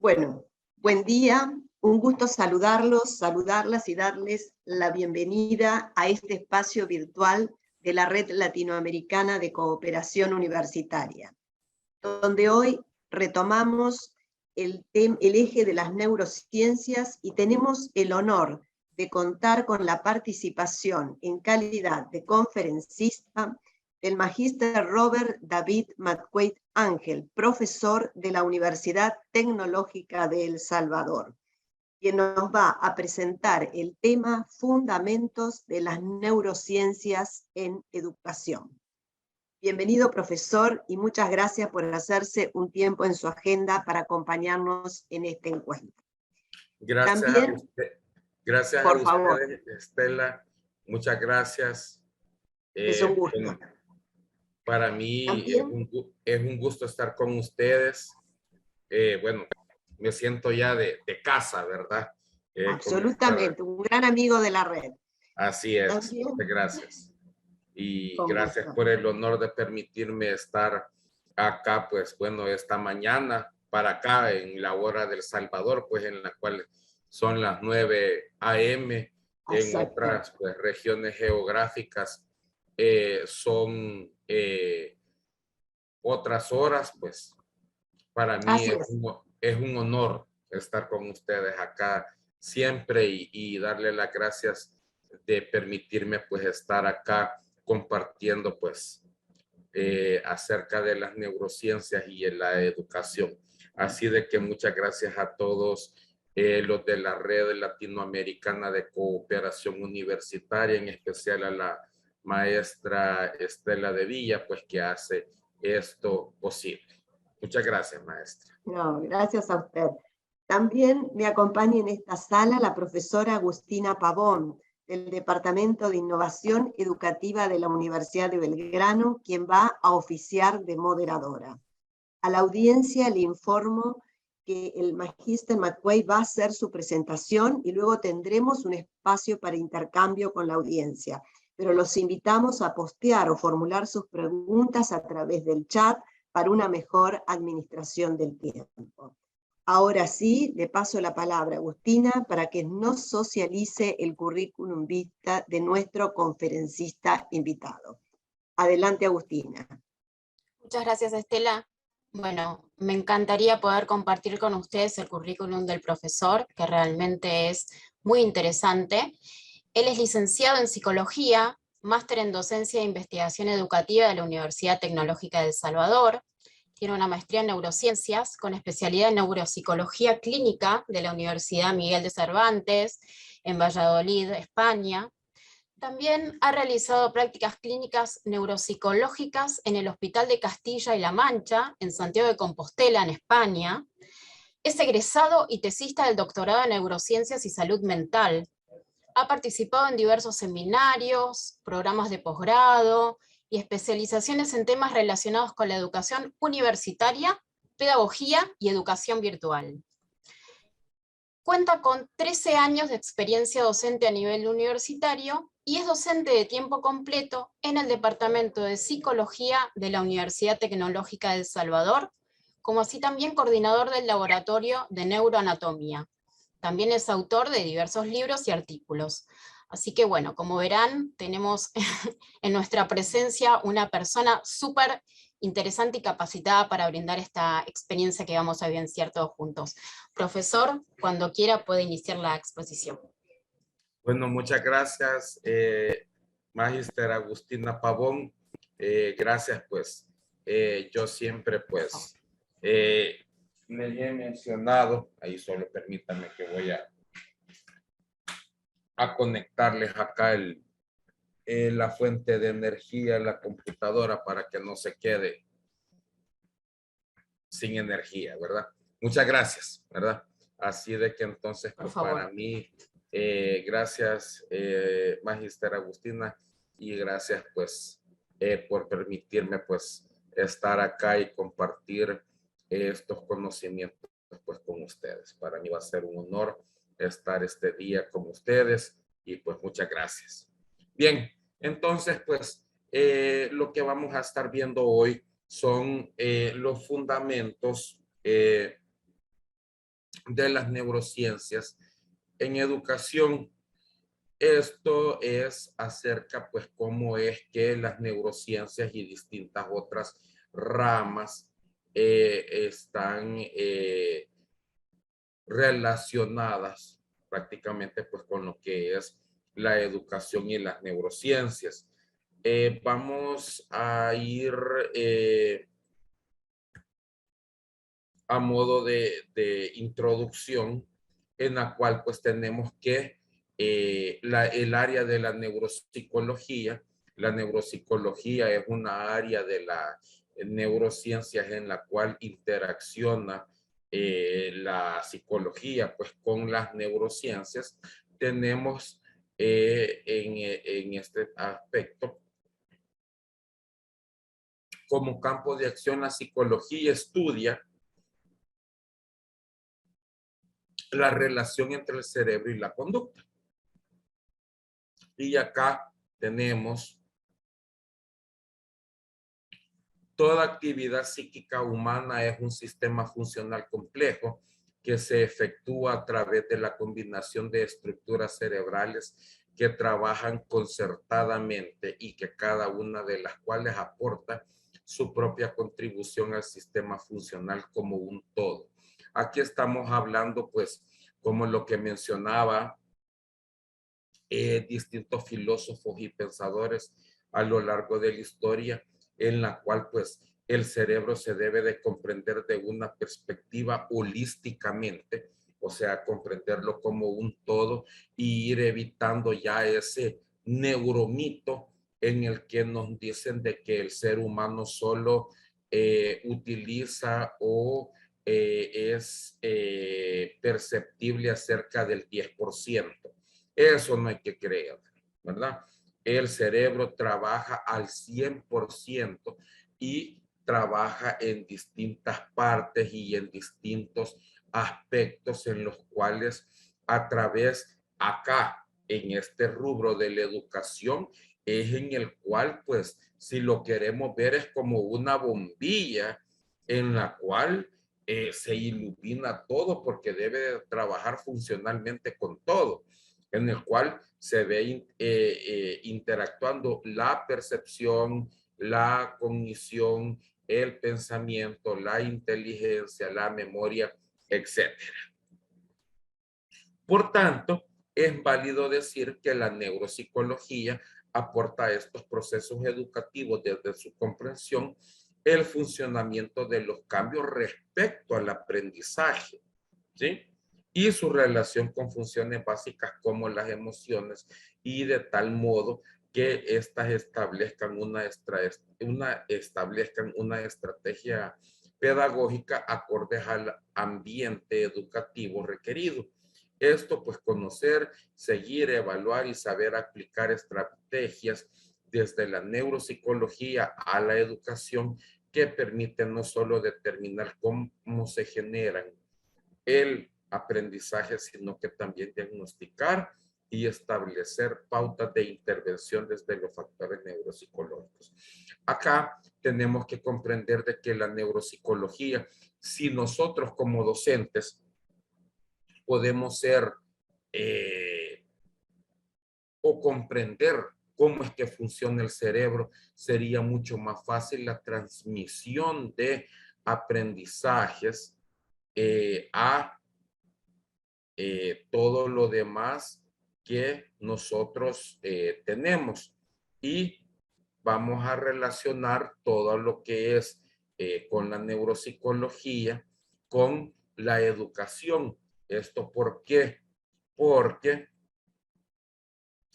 Bueno, buen día, un gusto saludarlos, saludarlas y darles la bienvenida a este espacio virtual de la Red Latinoamericana de Cooperación Universitaria, donde hoy retomamos el eje de las neurociencias y tenemos el honor de contar con la participación en calidad de conferencista del magíster Robert David McQuaid Ángel, profesor de la Universidad Tecnológica de El Salvador, quien nos va a presentar el tema Fundamentos de las Neurociencias en Educación. Bienvenido, profesor, y muchas gracias por hacerse un tiempo en su agenda para acompañarnos en este encuentro. Gracias a También, usted. Gracias a por favor, ustedes, Estela. Muchas gracias. es un gusto. Bueno, para mí es También, es un gusto estar con ustedes. Bueno, me siento ya de casa, ¿verdad? Con absolutamente, un gran amigo de la red. así es. También, Muchas gracias. Y con gracias gusto. por el honor de permitirme estar acá, pues bueno, esta mañana para acá en la hora del Salvador, pues en la cual son las 9 a.m. En Exacto. otras pues, regiones geográficas son otras horas, pues para mí Así es. es un honor estar con ustedes acá siempre y darle las gracias de permitirme pues estar acá compartiendo pues acerca de las neurociencias y en la educación. Así de que muchas gracias a todos los de la Red Latinoamericana de Cooperación Universitaria, en especial a la maestra Estela de Villa, pues que hace esto posible. Muchas gracias, maestra. No, gracias a usted. También me acompaña en esta sala la profesora Agustina Pavón, del Departamento de Innovación Educativa de la Universidad de Belgrano, quien va a oficiar de moderadora. A la audiencia le informo que el magíster McQuaid va a hacer su presentación y luego tendremos un espacio para intercambio con la audiencia. Pero los invitamos a postear o formular sus preguntas a través del chat para una mejor administración del tiempo. Ahora sí, le paso la palabra a Agustina para que nos socialice el currículum vitae de nuestro conferencista invitado. Adelante, Agustina. Muchas gracias, Estela. Bueno, me encantaría poder compartir con ustedes el currículum del profesor, que realmente es muy interesante. Él es licenciado en Psicología, máster en Docencia e Investigación Educativa de la Universidad Tecnológica de El Salvador. Tiene una maestría en Neurociencias con especialidad en Neuropsicología Clínica de la Universidad Miguel de Cervantes, en Valladolid, España. También ha realizado prácticas clínicas neuropsicológicas en el Hospital de Castilla y La Mancha, en Santiago de Compostela, en España. Es egresado y tesista del doctorado en Neurociencias y Salud Mental. Ha participado en diversos seminarios, programas de posgrado y especializaciones en temas relacionados con la educación universitaria, pedagogía y educación virtual. Cuenta con 13 años de experiencia docente a nivel universitario y es docente de tiempo completo en el Departamento de Psicología de la Universidad Tecnológica de El Salvador, como así también coordinador del Laboratorio de Neuroanatomía. También es autor de diversos libros y artículos. Así que bueno, como verán, tenemos en nuestra presencia una persona súper interesante y capacitada para brindar esta experiencia que vamos a vivenciar todos juntos. Profesor, cuando quiera puede iniciar la exposición. Bueno, muchas gracias, Magíster Agustina Pavón. Gracias, pues. Yo siempre, pues, les he mencionado, ahí solo permítanme que voy a conectarles acá la fuente de energía en la computadora para que no se quede sin energía, ¿verdad? Muchas gracias, ¿verdad? Así de que entonces, Por pues favor. para mí, gracias, Magíster Agustina, y gracias, pues, por permitirme, pues, estar acá y compartir estos conocimientos, pues, con ustedes. Para mí va a ser un honor estar este día con ustedes y, pues, muchas gracias. Bien, entonces, pues, lo que vamos a estar viendo hoy son los fundamentos de las neurociencias en educación. Esto es acerca, pues, cómo es que las neurociencias y distintas otras ramas están relacionadas prácticamente, pues, con lo que es la educación y las neurociencias. Vamos a ir a modo de introducción, en la cual pues tenemos que el área de la neuropsicología es una área de la neurociencias en la cual interacciona la psicología pues con las neurociencias. Tenemos en este aspecto como campo de acción la psicología estudia la relación entre el cerebro y la conducta. Y acá tenemos toda actividad psíquica humana es un sistema funcional complejo que se efectúa a través de la combinación de estructuras cerebrales que trabajan concertadamente y que cada una de las cuales aporta su propia contribución al sistema funcional como un todo. Aquí estamos hablando, pues, como lo que mencionaba distintos filósofos y pensadores a lo largo de la historia, en la cual pues el cerebro se debe de comprender de una perspectiva holísticamente, o sea, comprenderlo como un todo y ir evitando ya ese neuromito en el que nos dicen de que el ser humano solo utiliza o es perceptible acerca del 10%. Eso no hay que creer, ¿verdad? El cerebro trabaja al 100% y trabaja en distintas partes y en distintos aspectos en los cuales a través acá, en este rubro de la educación, es en el cual, pues, si lo queremos ver, es como una bombilla en la cual se ilumina todo porque debe trabajar funcionalmente con todo, en el cual se ve interactuando la percepción, la cognición, el pensamiento, la inteligencia, la memoria, etc. Por tanto, es válido decir que la neuropsicología aporta a estos procesos educativos desde su comprensión el funcionamiento de los cambios respecto al aprendizaje, ¿sí? Y su relación con funciones básicas como las emociones, y de tal modo que éstas establezcan una estrategia pedagógica acorde al ambiente educativo requerido. Esto, pues, conocer, seguir, evaluar y saber aplicar estrategias desde la neuropsicología a la educación que permiten no solo determinar cómo se generan el aprendizaje, sino que también diagnosticar y establecer pautas de intervención desde los factores neuropsicológicos. Acá tenemos que comprender de que la neuropsicología, si nosotros como docentes podemos ser o comprender cómo es que funciona el cerebro, sería mucho más fácil la transmisión de aprendizajes a todo lo demás que nosotros tenemos. Y vamos a relacionar todo lo que es con la neuropsicología, con la educación. ¿Esto por qué? Porque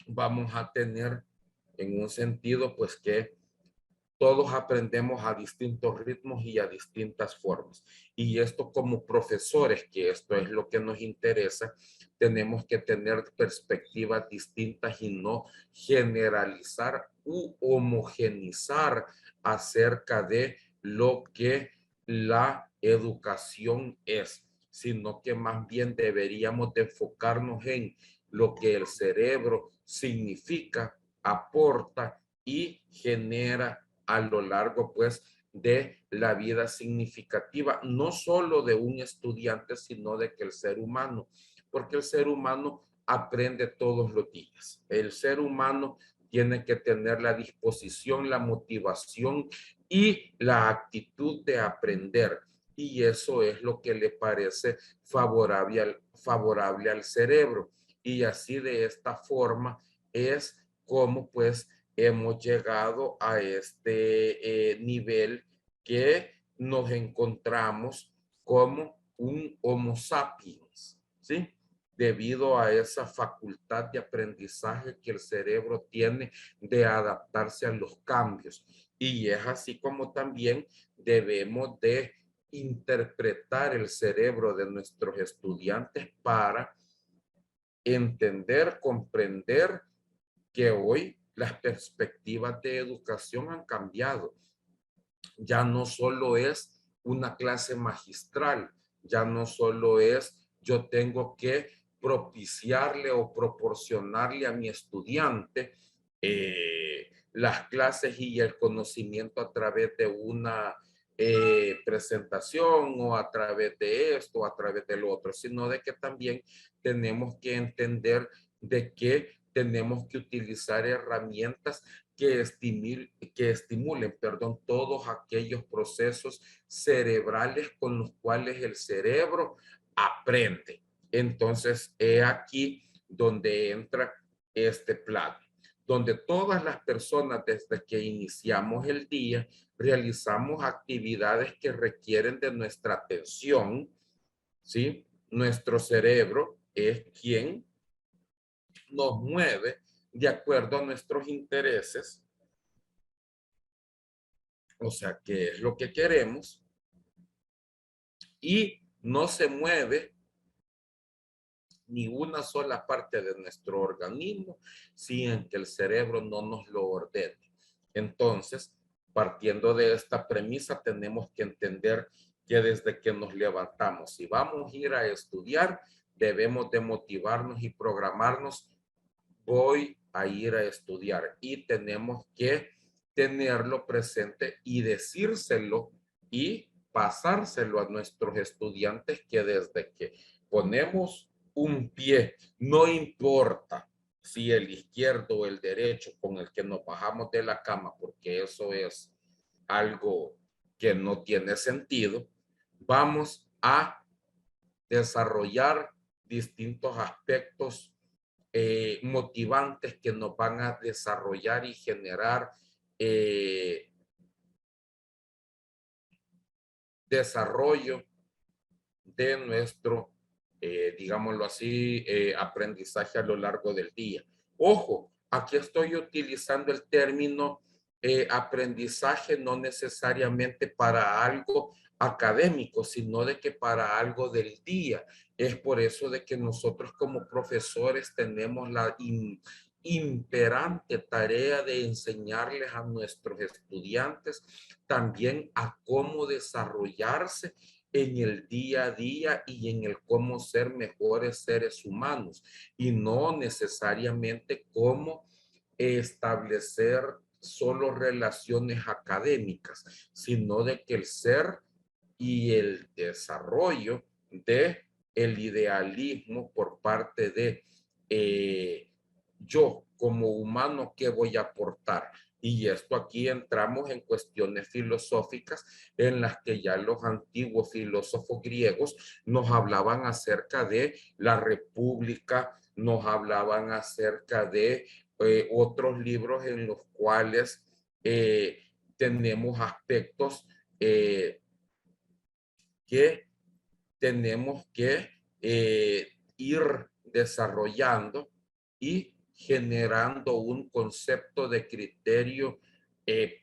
vamos a tener en un sentido, pues, que todos aprendemos a distintos ritmos y a distintas formas. Y esto como profesores, que esto es lo que nos interesa, tenemos que tener perspectivas distintas y no generalizar u homogenizar acerca de lo que la educación es, sino que más bien deberíamos de enfocarnos en lo que el cerebro significa, aporta y genera a lo largo, pues, de la vida significativa, no solo de un estudiante, sino de que el ser humano, porque el ser humano aprende todos los días. El ser humano tiene que tener la disposición, la motivación y la actitud de aprender. Y eso es lo que le parece favorable al cerebro. Y así de esta forma es como pues hemos llegado a este nivel que nos encontramos como un Homo sapiens, ¿sí? Debido a esa facultad de aprendizaje que el cerebro tiene de adaptarse a los cambios. Y es así como también debemos de interpretar el cerebro de nuestros estudiantes para entender, comprender que hoy las perspectivas de educación han cambiado. Ya no solo es una clase magistral, ya no solo es yo tengo que propiciarle o proporcionarle a mi estudiante las clases y el conocimiento a través de una presentación o a través de esto o a través del otro, sino de que también tenemos que entender de que tenemos que utilizar herramientas que estimulen, todos aquellos procesos cerebrales con los cuales el cerebro aprende. Entonces, he aquí donde entra este plan, donde todas las personas desde que iniciamos el día realizamos actividades que requieren de nuestra atención, ¿sí? Nuestro cerebro es quien nos mueve de acuerdo a nuestros intereses, o sea, qué es lo que queremos, y no se mueve ni una sola parte de nuestro organismo sin que el cerebro no nos lo ordene. Entonces, partiendo de esta premisa, tenemos que entender que desde que nos levantamos, si vamos a ir a estudiar, debemos de motivarnos y programarnos. Voy a ir a estudiar, y tenemos que tenerlo presente y decírselo y pasárselo a nuestros estudiantes, que desde que ponemos un pie, no importa si el izquierdo o el derecho con el que nos bajamos de la cama, porque eso es algo que no tiene sentido, vamos a desarrollar distintos aspectos motivantes que nos van a desarrollar y generar desarrollo de nuestro, digámoslo así, aprendizaje a lo largo del día. Ojo, aquí estoy utilizando el término aprendizaje no necesariamente para algo académico, sino de que para algo del día. Es por eso de que nosotros como profesores tenemos la imperante tarea de enseñarles a nuestros estudiantes también a cómo desarrollarse en el día a día y en el cómo ser mejores seres humanos, y no necesariamente cómo establecer solo relaciones académicas, sino de que el ser y el desarrollo de el idealismo por parte de yo como humano, ¿qué voy a aportar? Y esto aquí entramos en cuestiones filosóficas en las que ya los antiguos filósofos griegos nos hablaban acerca de la república, nos hablaban acerca de otros libros en los cuales tenemos aspectos que tenemos que ir desarrollando y generando un concepto de criterio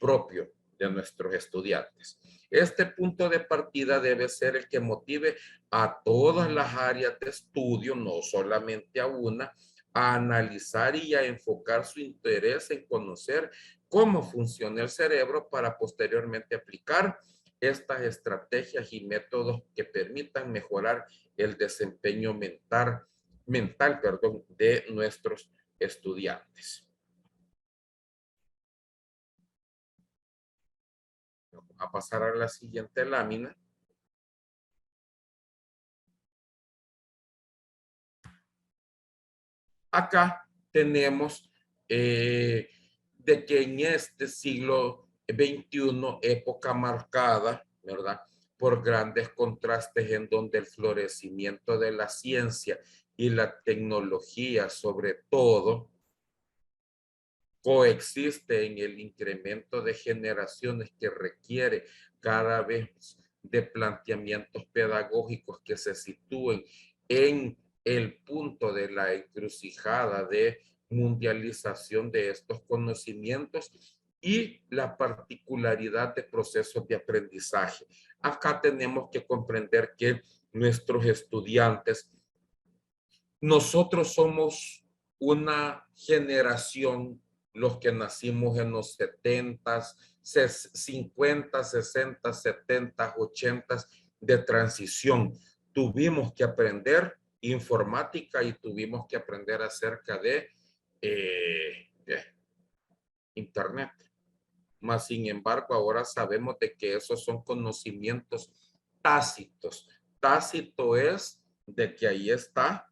propio de nuestros estudiantes. Este punto de partida debe ser el que motive a todas las áreas de estudio, no solamente a una, a analizar y a enfocar su interés en conocer cómo funciona el cerebro para posteriormente aplicar estas estrategias y métodos que permitan mejorar el desempeño mental, de nuestros estudiantes. a pasar a la siguiente lámina. Acá tenemos de que en este siglo XXI, época marcada, ¿verdad?, por grandes contrastes en donde el florecimiento de la ciencia y la tecnología, sobre todo, coexiste en el incremento de generaciones que requiere cada vez de planteamientos pedagógicos que se sitúen en el punto de la encrucijada de mundialización de estos conocimientos y la particularidad de procesos de aprendizaje. Acá tenemos que comprender que nuestros estudiantes, nosotros somos una generación, los que nacimos en los 70s, 50, 60, 70, 80 de transición. Tuvimos que aprender informática y tuvimos que aprender acerca de Internet. Mas, sin embargo, ahora sabemos de que esos son conocimientos tácitos. Tácito es de que ahí está,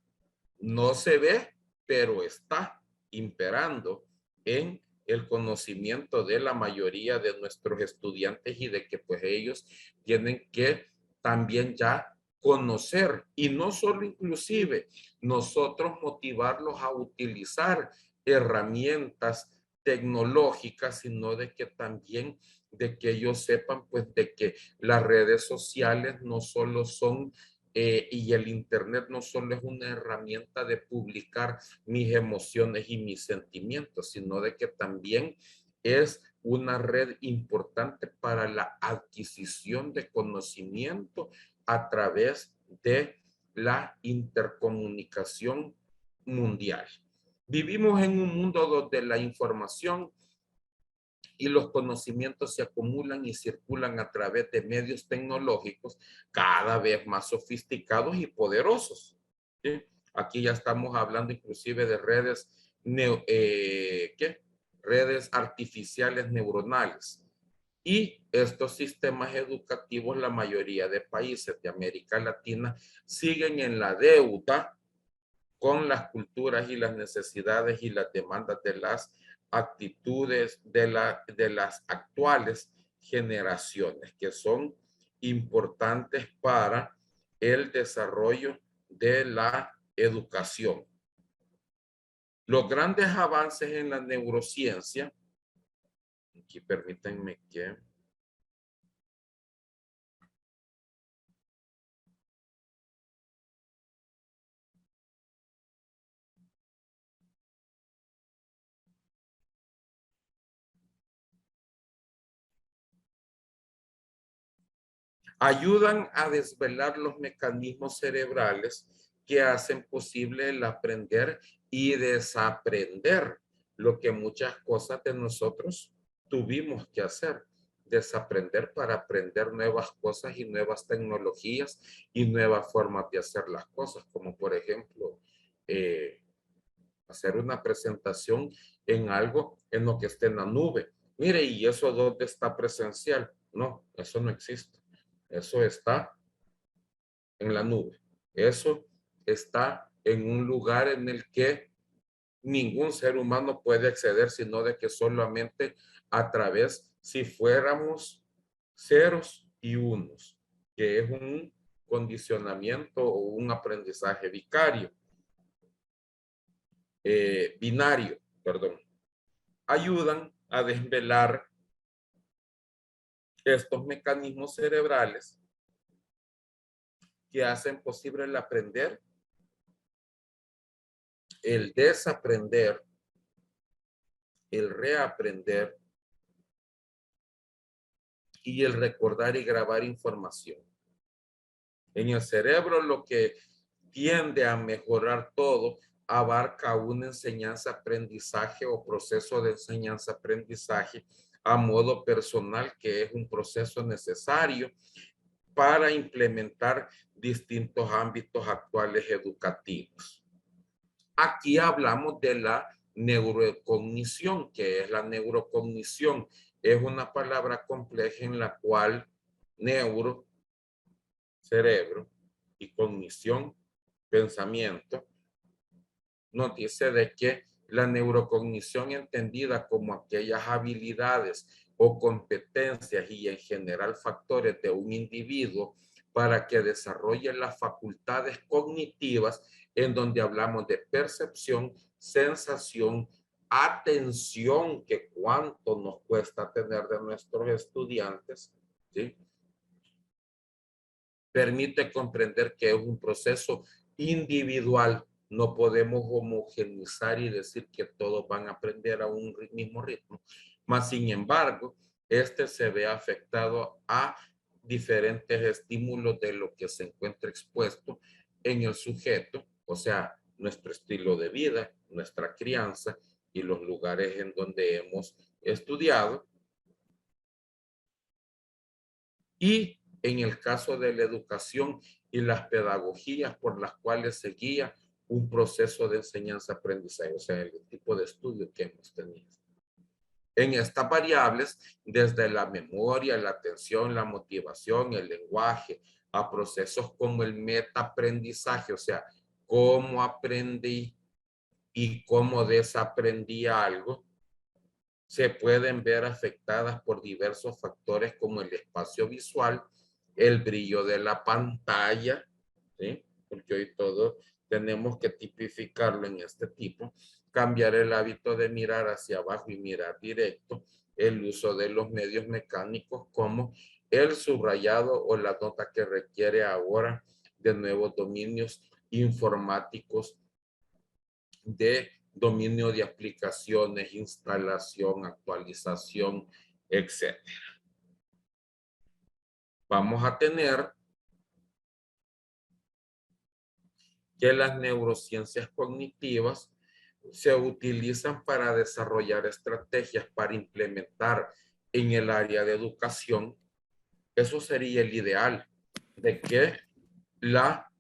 no se ve, pero está imperando en el conocimiento de la mayoría de nuestros estudiantes y de que pues ellos tienen que también ya conocer y no solo inclusive nosotros motivarlos a utilizar herramientas tecnológicas, sino de que también de que ellos sepan pues de que las redes sociales no solo son y el Internet no solo es una herramienta de publicar mis emociones y mis sentimientos, sino de que también es una red importante para la adquisición de conocimiento a través de la intercomunicación mundial. Vivimos en un mundo donde la información y los conocimientos se acumulan y circulan a través de medios tecnológicos cada vez más sofisticados y poderosos. ¿Sí? Aquí ya estamos hablando inclusive de redes, redes artificiales neuronales. Y estos sistemas educativos, la mayoría de países de América Latina siguen en la deuda con las culturas y las necesidades y las demandas de las actitudes de las actuales generaciones, que son importantes para el desarrollo de la educación. Los grandes avances en la neurociencia, aquí permítanme que... ayudan a desvelar los mecanismos cerebrales que hacen posible el aprender y desaprender, lo que muchas cosas de nosotros tuvimos que hacer, desaprender para aprender nuevas cosas y nuevas tecnologías y nuevas formas de hacer las cosas, como por ejemplo, hacer una presentación en algo en lo que esté en la nube. Mire, ¿y eso dónde está presencial? No, eso no existe. Eso está en la nube. Eso está en un lugar en el que ningún ser humano puede acceder, sino de que solamente a través, si fuéramos ceros y unos, que es un condicionamiento o un aprendizaje binario, perdón, ayudan a desvelar estos mecanismos cerebrales que hacen posible el aprender, el desaprender, el reaprender y el recordar y grabar información. En el cerebro lo que tiende a mejorar todo abarca una enseñanza-aprendizaje o proceso de enseñanza-aprendizaje a modo personal, que es un proceso necesario para implementar distintos ámbitos actuales educativos. Aquí hablamos de la neurocognición. ¿Qué es la neurocognición? es una palabra compleja en la cual neuro, cerebro, y cognición, pensamiento, nos dice de que la neurocognición entendida como aquellas habilidades o competencias y en general factores de un individuo para que desarrolle las facultades cognitivas en donde hablamos de percepción, sensación, atención, que cuánto nos cuesta tener de nuestros estudiantes, ¿sí? Permite comprender que es un proceso individual. No podemos homogeneizar y decir que todos van a aprender a un mismo ritmo. Mas, sin embargo, este se ve afectado a diferentes estímulos de lo que se encuentra expuesto en el sujeto, o sea, nuestro estilo de vida, nuestra crianza y los lugares en donde hemos estudiado. Y en el caso de la educación y las pedagogías por las cuales se guía un proceso de enseñanza-aprendizaje, o sea, el tipo de estudio que hemos tenido. En estas variables, desde la memoria, la atención, la motivación, el lenguaje, a procesos como el metaaprendizaje, o sea, cómo aprendí y cómo desaprendí algo, se pueden ver afectadas por diversos factores como el espacio visual, el brillo de la pantalla, ¿sí? Porque hoy todo tenemos que tipificarlo en este tipo, cambiar el hábito de mirar hacia abajo y mirar directo, el uso de los medios mecánicos como el subrayado o la nota que requiere ahora de nuevos dominios informáticos, de dominio de aplicaciones, instalación, actualización, etc. Vamos a tener que las neurociencias cognitivas se utilizan para desarrollar estrategias para implementar en el área de educación. Eso sería el ideal, de que la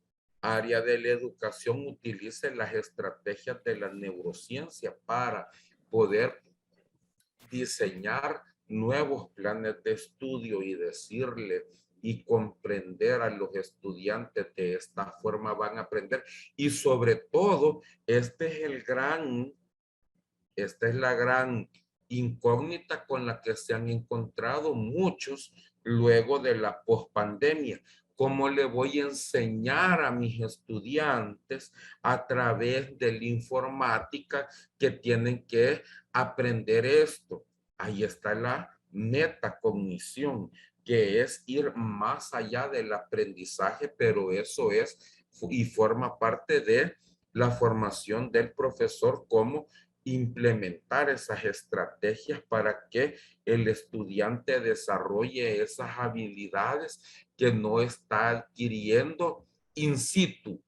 área de la educación utilice las estrategias de la neurociencia para poder diseñar nuevos planes de estudio y decirle y comprender a los estudiantes de esta forma van a aprender. Y sobre todo, esta es la gran incógnita con la que se han encontrado muchos luego de la pospandemia. ¿Cómo le voy a enseñar a mis estudiantes a través de la informática que tienen que aprender esto? Ahí está la metacognición, que es ir más allá del aprendizaje, pero eso es y forma parte de la formación del profesor como implementar esas estrategias para que el estudiante desarrolle esas habilidades que no está adquiriendo in situ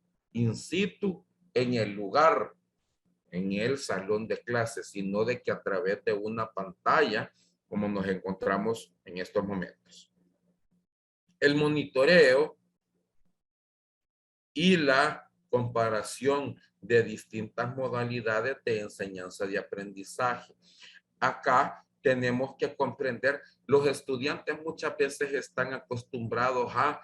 en el lugar, en el salón de clases, sino de que a través de una pantalla, como nos encontramos en estos momentos. El monitoreo y la comparación de distintas modalidades de enseñanza y aprendizaje. Acá tenemos que comprender, los estudiantes muchas veces están acostumbrados a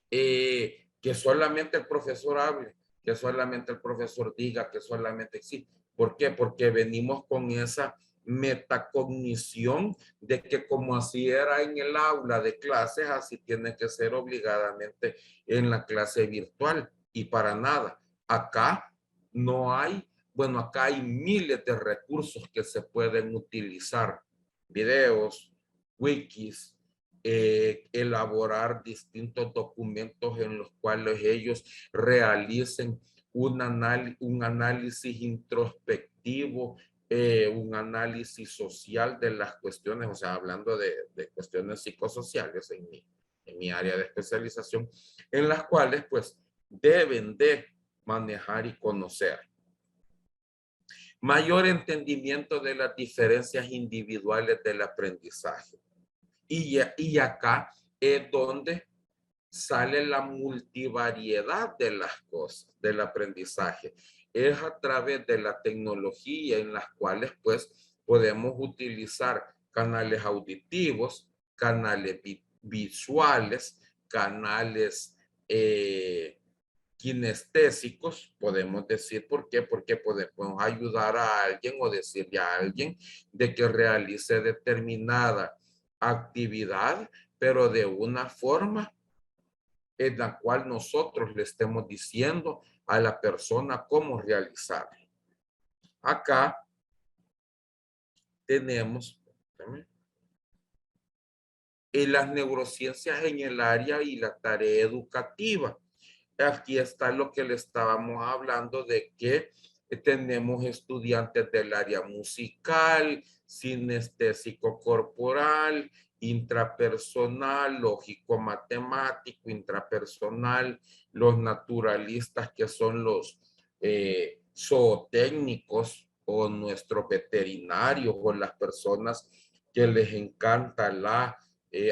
que solamente el profesor hable, que solamente el profesor diga, que solamente sí. ¿Por qué? Porque venimos con esa metacognición de que como así era en el aula de clases, así tiene que ser obligadamente en la clase virtual. Y para nada. Acá no hay, bueno, acá hay miles de recursos que se pueden utilizar. Videos, wikis, elaborar distintos documentos en los cuales ellos realicen un análisis introspectivo, un análisis social de las cuestiones, o sea, hablando de cuestiones psicosociales en mi área de especialización, en las cuales pues deben de manejar y conocer. Mayor entendimiento de las diferencias individuales del aprendizaje. Y acá es donde sale la multivariedad de las cosas, del aprendizaje. Es a través de la tecnología en las cuales pues podemos utilizar canales auditivos, canales visuales, canales kinestésicos, podemos decir. ¿Por qué? Porque podemos ayudar a alguien o decirle a alguien de que realice determinada actividad, pero de una forma en la cual nosotros le estemos diciendo a la persona cómo realizarlo. Acá tenemos las neurociencias en el área y la tarea educativa. Aquí está lo que le estábamos hablando de que tenemos estudiantes del área musical, sinestésico corporal, intrapersonal, lógico matemático, intrapersonal, los naturalistas que son los zootécnicos o nuestros veterinarios o las personas que les encanta la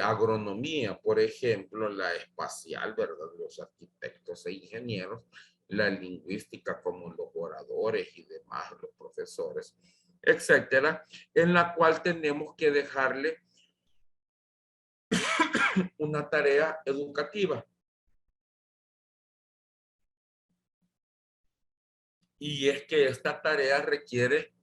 agronomía, por ejemplo, la espacial, ¿verdad? Los arquitectos e ingenieros, la lingüística como los oradores y demás, los profesores, etcétera, en la cual tenemos que dejarle una tarea educativa. Y es que esta tarea requiere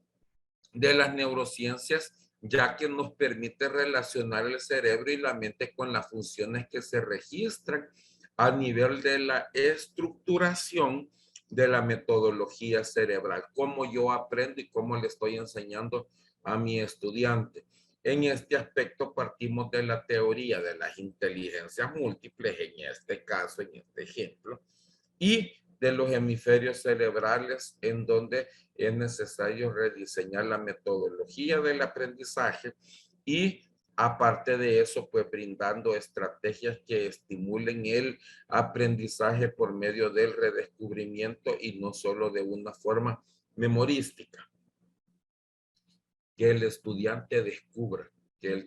de las neurociencias, ya que nos permite relacionar el cerebro y la mente con las funciones que se registran a nivel de la estructuración de la metodología cerebral, cómo yo aprendo y cómo le estoy enseñando a mi estudiante. En este aspecto partimos de la teoría de las inteligencias múltiples, en este caso, en este ejemplo, y de los hemisferios cerebrales, en donde es necesario rediseñar la metodología del aprendizaje y aparte de eso, pues brindando estrategias que estimulen el aprendizaje por medio del redescubrimiento y no solo de una forma memorística. Que el estudiante descubra, que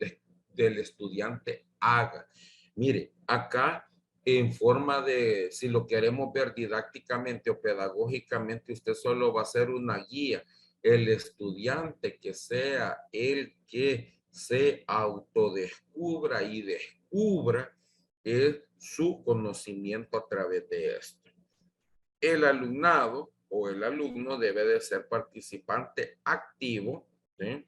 el estudiante haga. Mire, acá en forma de, si lo queremos ver didácticamente o pedagógicamente, usted solo va a ser una guía. El estudiante que sea el que se autodescubra y descubra su conocimiento a través de esto. El alumnado o el alumno debe de ser participante activo, ¿sí?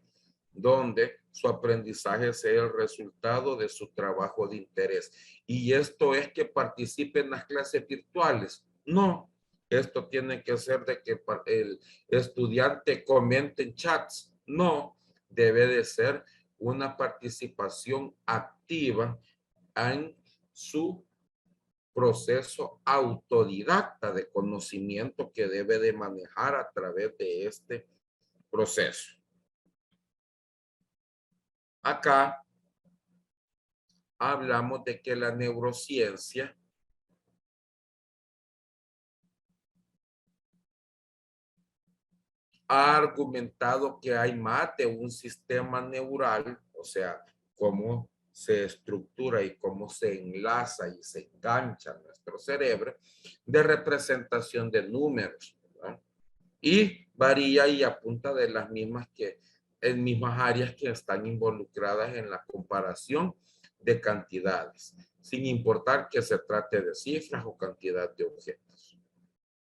Donde su aprendizaje sea el resultado de su trabajo de interés. Y esto es que participe en las clases virtuales. No, esto tiene que ser de que el estudiante comente en chats. No, debe de ser una participación activa en su proceso autodidacta de conocimiento que debe de manejar a través de este proceso. Acá hablamos de que la neurociencia ha argumentado que hay más de un sistema neural, o sea, cómo se estructura y cómo se enlaza y se engancha nuestro cerebro de representación de números, ¿verdad? Y varía y apunta de las mismas en mismas áreas que están involucradas en la comparación de cantidades, sin importar que se trate de cifras o cantidad de objetos.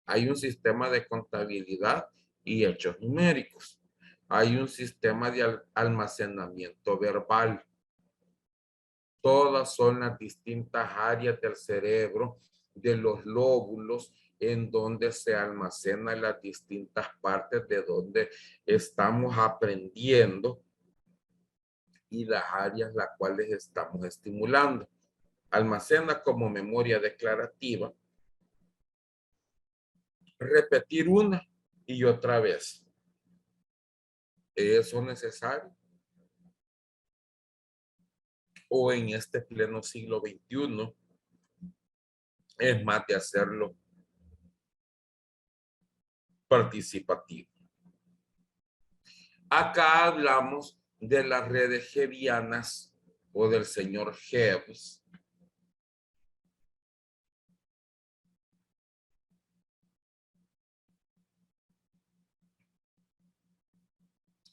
Hay un sistema de contabilidad y hechos numéricos. Hay un sistema de almacenamiento verbal. Todas son las distintas áreas del cerebro, de los lóbulos, en donde se almacenan las distintas partes de donde estamos aprendiendo y las áreas las cuales estamos estimulando. Almacena como memoria declarativa, repetir una y otra vez. ¿Es eso necesario? O en este pleno siglo XXI es más de hacerlo participativo. Acá hablamos de las redes Hebbianas o del señor Hebs.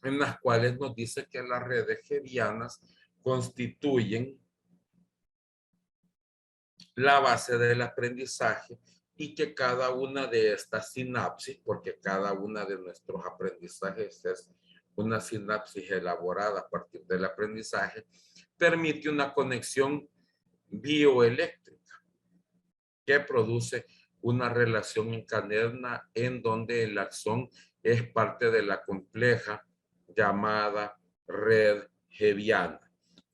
en las cuales nos dice que las redes hebbianas constituyen la base del aprendizaje y que cada una de estas sinapsis, porque cada una de nuestros aprendizajes es una sinapsis elaborada a partir del aprendizaje, permite una conexión bioeléctrica que produce una relación en cadena en donde el axón es parte de la compleja llamada red hebbiana.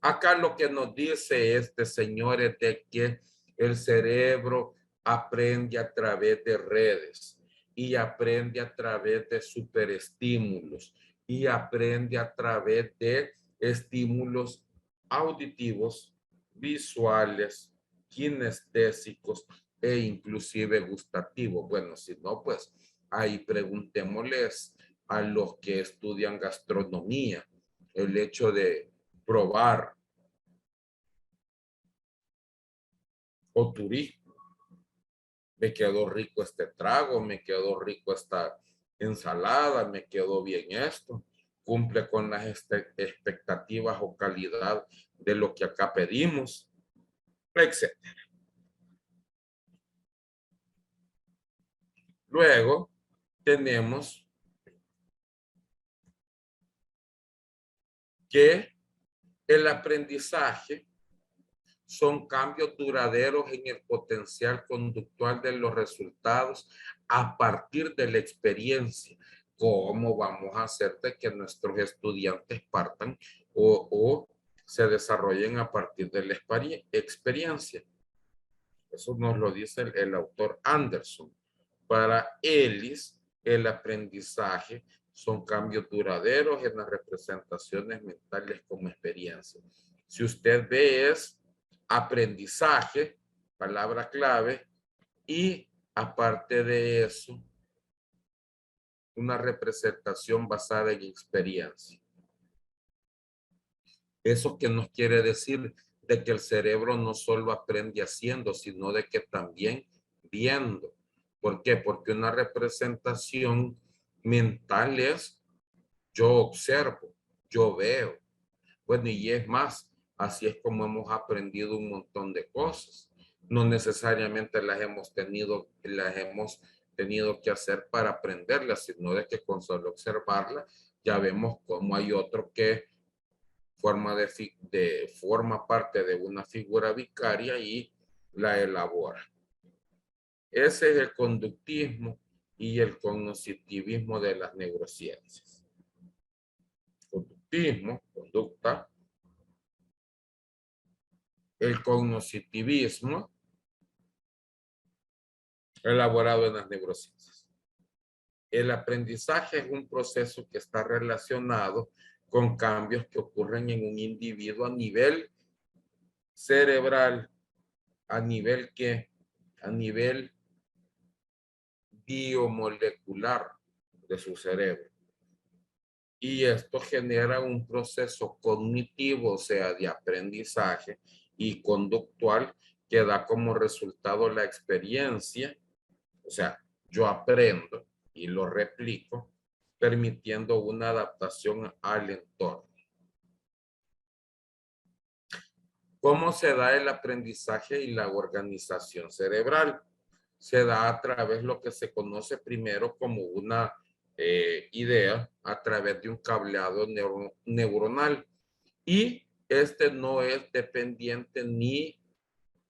Acá lo que nos dice este señor es de que el cerebro aprende a través de redes y aprende a través de superestímulos y aprende a través de estímulos auditivos, visuales, kinestésicos e inclusive gustativos. Bueno, si no, pues ahí preguntémosles a los que estudian gastronomía el hecho de probar o turismo. Me quedó rico este trago, me quedó rico esta ensalada, me quedó bien esto, cumple con las expectativas o calidad de lo que acá pedimos, etc. Luego tenemos que el aprendizaje son cambios duraderos en el potencial conductual de los resultados a partir de la experiencia. ¿Cómo vamos a hacer de que nuestros estudiantes partan o se desarrollen a partir de la experiencia? Eso nos lo dice el autor Anderson. Para Ellis, el aprendizaje son cambios duraderos en las representaciones mentales como experiencia. Si usted ve es aprendizaje, palabra clave, y aparte de eso, una representación basada en experiencia. Eso que nos quiere decir de que el cerebro no solo aprende haciendo, sino de que también viendo. ¿Por qué? Porque una representación mental es yo observo, yo veo. Bueno, y es más, así es como hemos aprendido un montón de cosas. No necesariamente las hemos tenido que hacer para aprenderlas, sino de que con solo observarlas ya vemos cómo hay otro que forma parte de una figura vicaria y la elabora. Ese es el conductismo y el cognitivismo de las neurociencias. Conductismo, conducta. El cognitivismo, elaborado en las neurociencias. El aprendizaje es un proceso que está relacionado con cambios que ocurren en un individuo a nivel cerebral, a nivel biomolecular de su cerebro. Y esto genera un proceso cognitivo, o sea, de aprendizaje y conductual, que da como resultado la experiencia. O sea, yo aprendo y lo replico, permitiendo una adaptación al entorno. ¿Cómo se da el aprendizaje y la organización cerebral? Se da a través de lo que se conoce primero como una idea a través de un cableado neuronal. Y este no es dependiente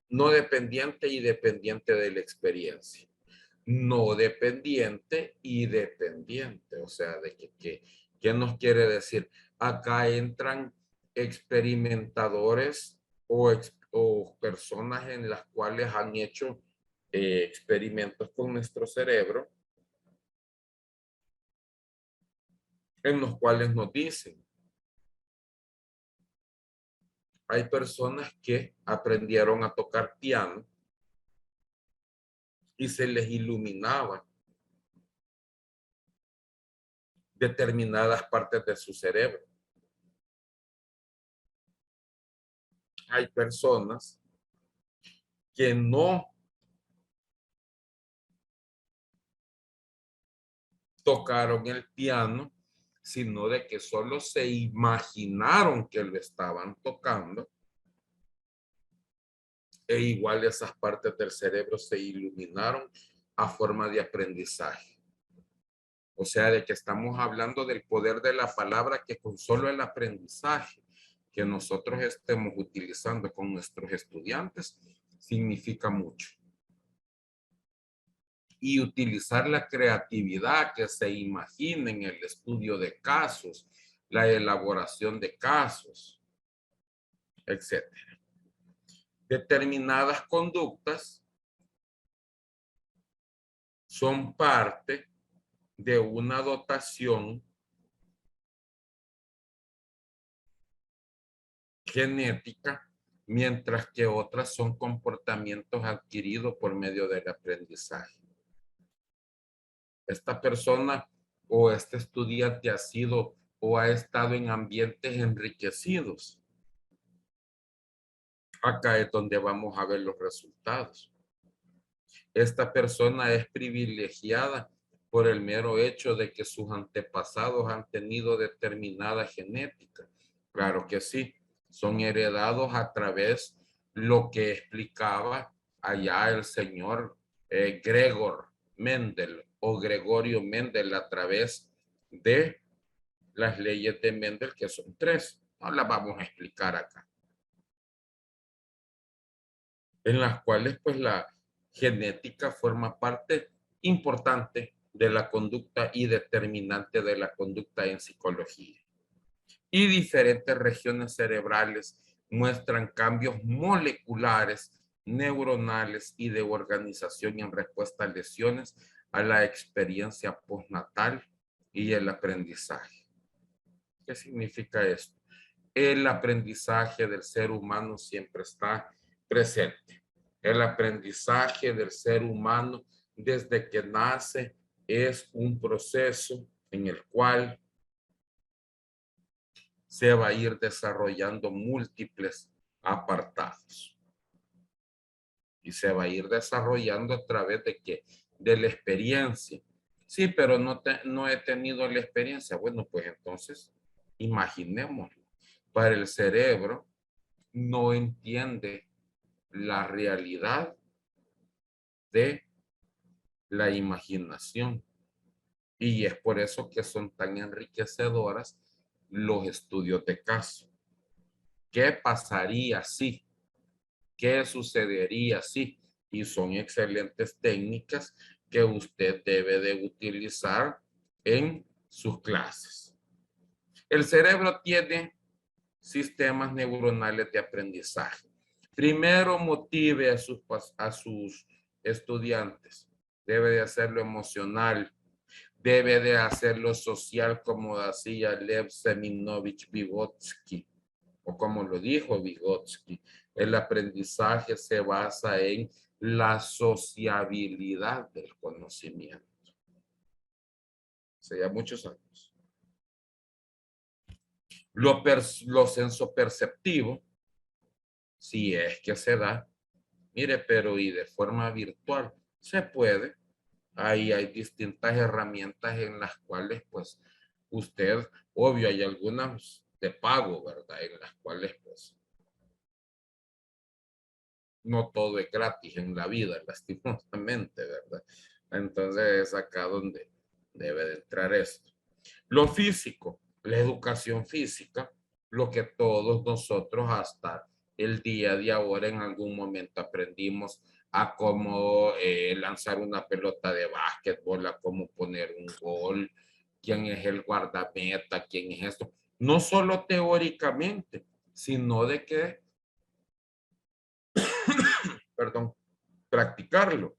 no dependiente y dependiente de la experiencia. No dependiente y dependiente. O sea, de ¿qué nos quiere decir? Acá entran experimentadores o personas en las cuales han hecho experimentos con nuestro cerebro, en los cuales nos dicen, hay personas que aprendieron a tocar piano y se les iluminaba determinadas partes de su cerebro. Hay personas que no tocaron el piano sino de que solo se imaginaron que lo estaban tocando, e igual esas partes del cerebro se iluminaron a forma de aprendizaje. O sea, de que estamos hablando del poder de la palabra, que con solo el aprendizaje que nosotros estemos utilizando con nuestros estudiantes significa mucho. Y utilizar la creatividad, que se imaginen el estudio de casos, la elaboración de casos, etc. Determinadas conductas son parte de una dotación genética, mientras que otras son comportamientos adquiridos por medio del aprendizaje. Esta persona o este estudiante ha sido o ha estado en ambientes enriquecidos. Acá es donde vamos a ver los resultados. Esta persona es privilegiada por el mero hecho de que sus antepasados han tenido determinada genética. Claro que sí, son heredados a través de lo que explicaba allá el señor Gregor Mendel o Gregorio Mendel a través de las leyes de Mendel, que son 3. No las vamos a explicar acá. En las cuales pues la genética forma parte importante de la conducta y determinante de la conducta en psicología. Y diferentes regiones cerebrales muestran cambios moleculares, neuronales y de organización en respuesta a lesiones a la experiencia postnatal y el aprendizaje. ¿Qué significa esto? El aprendizaje del ser humano siempre está presente. El aprendizaje del ser humano desde que nace es un proceso en el cual se va a ir desarrollando múltiples apartados. Y se va a ir desarrollando a través de qué? De la experiencia. Sí, pero no he tenido la experiencia. Bueno, pues entonces, imaginémoslo. Para el cerebro, no entiende la realidad de la imaginación. Y es por eso que son tan enriquecedoras los estudios de caso. ¿Qué pasaría si? ¿Qué sucedería si? Y son excelentes técnicas que usted debe de utilizar en sus clases. El cerebro tiene sistemas neuronales de aprendizaje. Primero motive a sus estudiantes. Debe de hacerlo emocional. Debe de hacerlo social, como decía Lev Seminovich Vygotsky, o como lo dijo Vygotsky. El aprendizaje se basa en la sociabilidad del conocimiento. Hace ya muchos años. Lo sensoperceptivo, si es que se da, mire, pero y de forma virtual, se puede. Ahí hay distintas herramientas en las cuales, pues, usted, obvio, hay algunas de pago, ¿verdad? En las cuales, pues, no todo es gratis en la vida, lastimosamente, ¿verdad? Entonces es acá donde debe de entrar esto. Lo físico, la educación física, lo que todos nosotros hasta el día de ahora en algún momento aprendimos a cómo lanzar una pelota de básquetbol, a cómo poner un gol, quién es el guardameta, quién es esto. No solo teóricamente, sino de que, perdón, practicarlo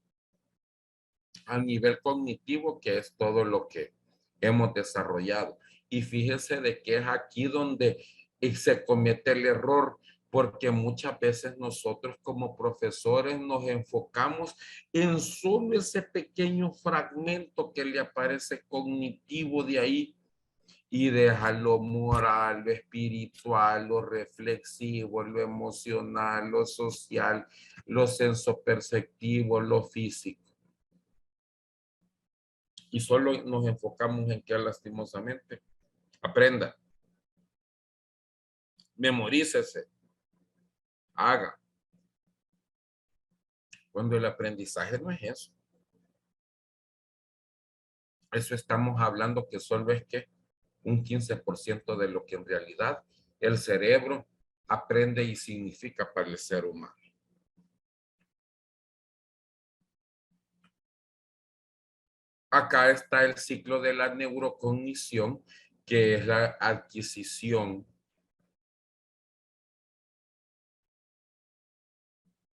a nivel cognitivo, que es todo lo que hemos desarrollado. Y fíjese de que es aquí donde se comete el error, porque muchas veces nosotros como profesores nos enfocamos en solo ese pequeño fragmento que le aparece cognitivo de ahí y deja lo moral, lo espiritual, lo reflexivo, lo emocional, lo social, lo sensoperceptivo, lo físico. Y solo nos enfocamos en que lastimosamente Aprenda. Memorícese. Haga. Cuando el aprendizaje no es eso. Eso estamos hablando que solo es que un 15% de lo que en realidad el cerebro aprende y significa para el ser humano. Acá está el ciclo de la neurocognición, que es la adquisición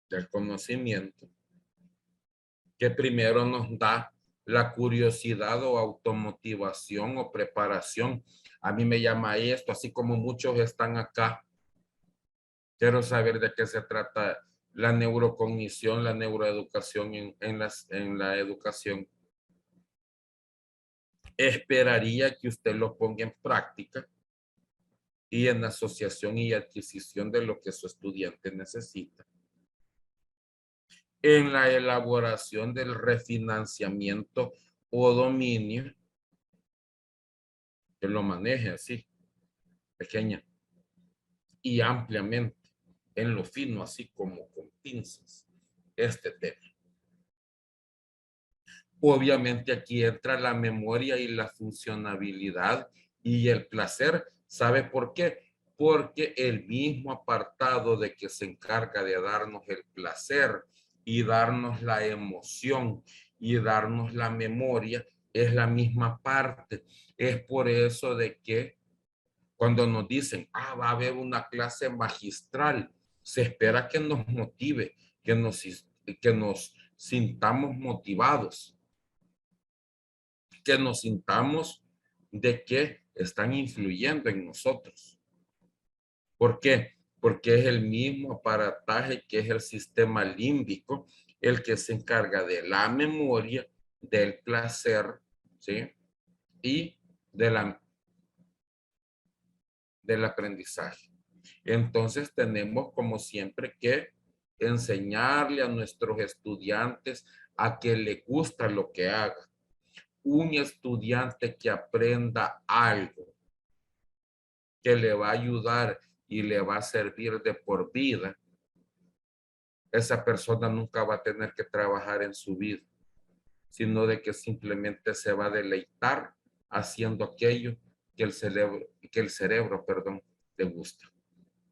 del conocimiento, que primero nos da la curiosidad o automotivación o preparación. A mí me llama esto, así como muchos están acá. Quiero saber de qué se trata la neurocognición, la neuroeducación en la educación. Esperaría que usted lo ponga en práctica y en asociación y adquisición de lo que su estudiante necesita. En la elaboración del refinanciamiento o dominio, que lo maneje así, pequeña y ampliamente, en lo fino, así como con pinzas, este tema. Obviamente aquí entra la memoria y la funcionabilidad y el placer. ¿Sabe por qué? Porque el mismo apartado de que se encarga de darnos el placer y darnos la emoción y darnos la memoria es la misma parte. Es por eso de que cuando nos dicen, va a haber una clase magistral, se espera que nos motive, que nos sintamos motivados, que nos sintamos de que están influyendo en nosotros. ¿Por qué? Porque es el mismo aparataje que es el sistema límbico, el que se encarga de la memoria, del placer, ¿sí? Y del aprendizaje. Entonces tenemos como siempre que enseñarle a nuestros estudiantes a que le gusta lo que haga. Un estudiante que aprenda algo que le va a ayudar y le va a servir de por vida, esa persona nunca va a tener que trabajar en su vida, sino de que simplemente se va a deleitar haciendo aquello que el cerebro, perdón, le gusta.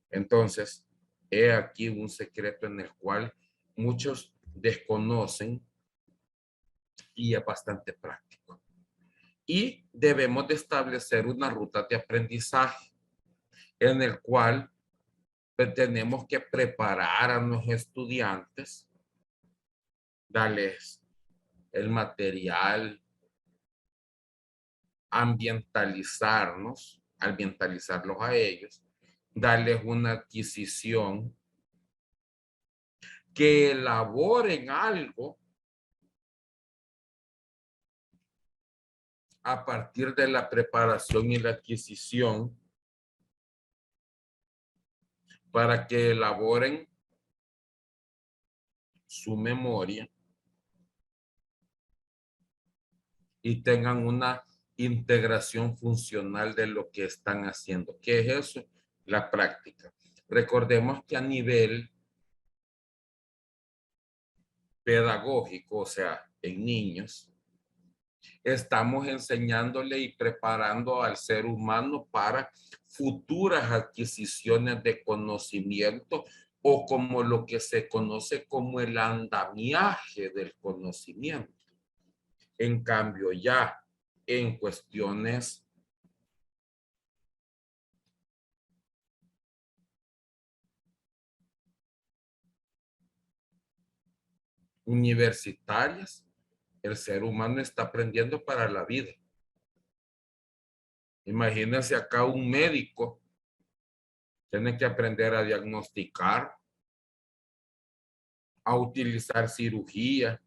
Entonces, he aquí un secreto en el cual muchos desconocen y es bastante práctico. Y debemos de establecer una ruta de aprendizaje en el cual pues, tenemos que preparar a los estudiantes, darles el material, ambientalizarlos a ellos, darles una adquisición, que elaboren algo a partir de la preparación y la adquisición, para que elaboren su memoria y tengan una integración funcional de lo que están haciendo. ¿Qué es eso? La práctica. Recordemos que a nivel pedagógico, o sea, en niños, estamos enseñándole y preparando al ser humano para futuras adquisiciones de conocimiento o como lo que se conoce como el andamiaje del conocimiento. En cambio, ya en cuestiones universitarias, el ser humano está aprendiendo para la vida. Imagínense acá un médico tiene que aprender a diagnosticar, a utilizar cirugía,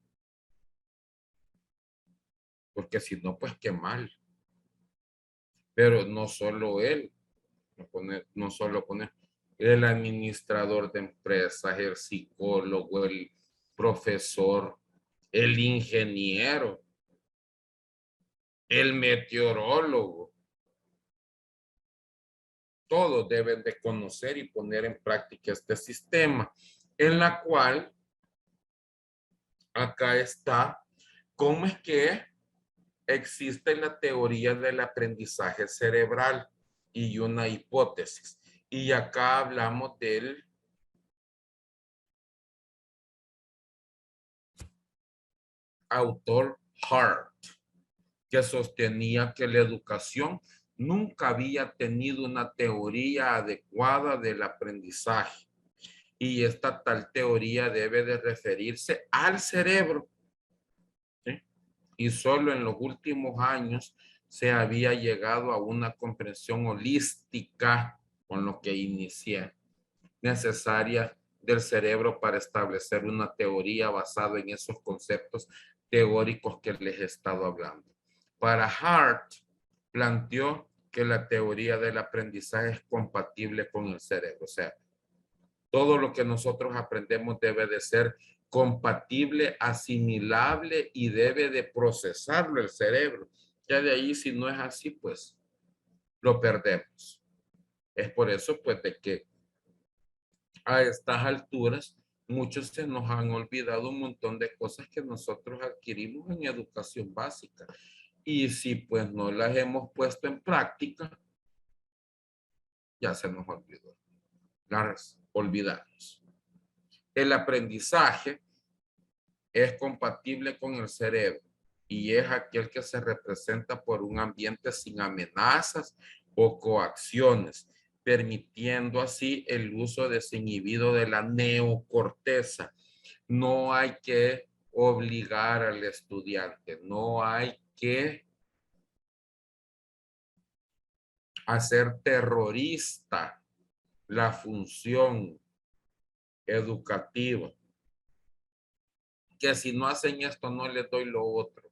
porque si no, pues qué mal. Pero no solo él, no solo poner el administrador de empresas, el psicólogo, el profesor, el ingeniero, el meteorólogo, todos deben de conocer y poner en práctica este sistema, en la cual acá está cómo es que existe la teoría del aprendizaje cerebral y una hipótesis. Y acá hablamos del autor Hart, que sostenía que la educación nunca había tenido una teoría adecuada del aprendizaje. Y esta tal teoría debe de referirse al cerebro, ¿sí? Y solo en los últimos años se había llegado a una comprensión holística, con lo que inicié, necesaria del cerebro para establecer una teoría basada en esos conceptos teóricos que les he estado hablando. Para Hart, planteó que la teoría del aprendizaje es compatible con el cerebro. O sea, todo lo que nosotros aprendemos debe de ser compatible, asimilable y debe de procesarlo el cerebro. Ya de ahí, si no es así, pues lo perdemos. Es por eso, pues, de que a estas alturas muchos se nos han olvidado un montón de cosas que nosotros adquirimos en educación básica. Y si pues no las hemos puesto en práctica, ya se nos olvidó. Las olvidamos. El aprendizaje es compatible con el cerebro y es aquel que se representa por un ambiente sin amenazas o coacciones, permitiendo así el uso desinhibido de la neocorteza. No hay que obligar al estudiante, no hay que hacer terrorista la función educativa, que si no hacen esto no les doy lo otro.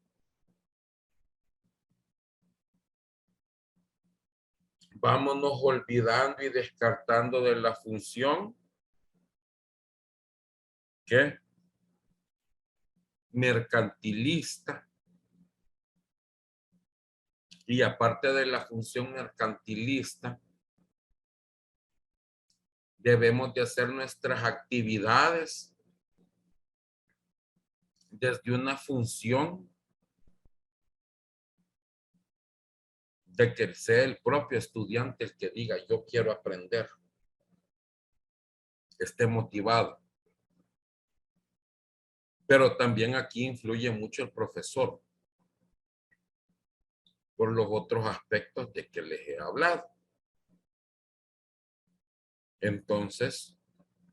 Vámonos olvidando y descartando de la función que mercantilista, y aparte de la función mercantilista, debemos de hacer nuestras actividades desde una función de que sea el propio estudiante el que diga yo quiero aprender, esté motivado. Pero también aquí influye mucho el profesor por los otros aspectos de que les he hablado. Entonces,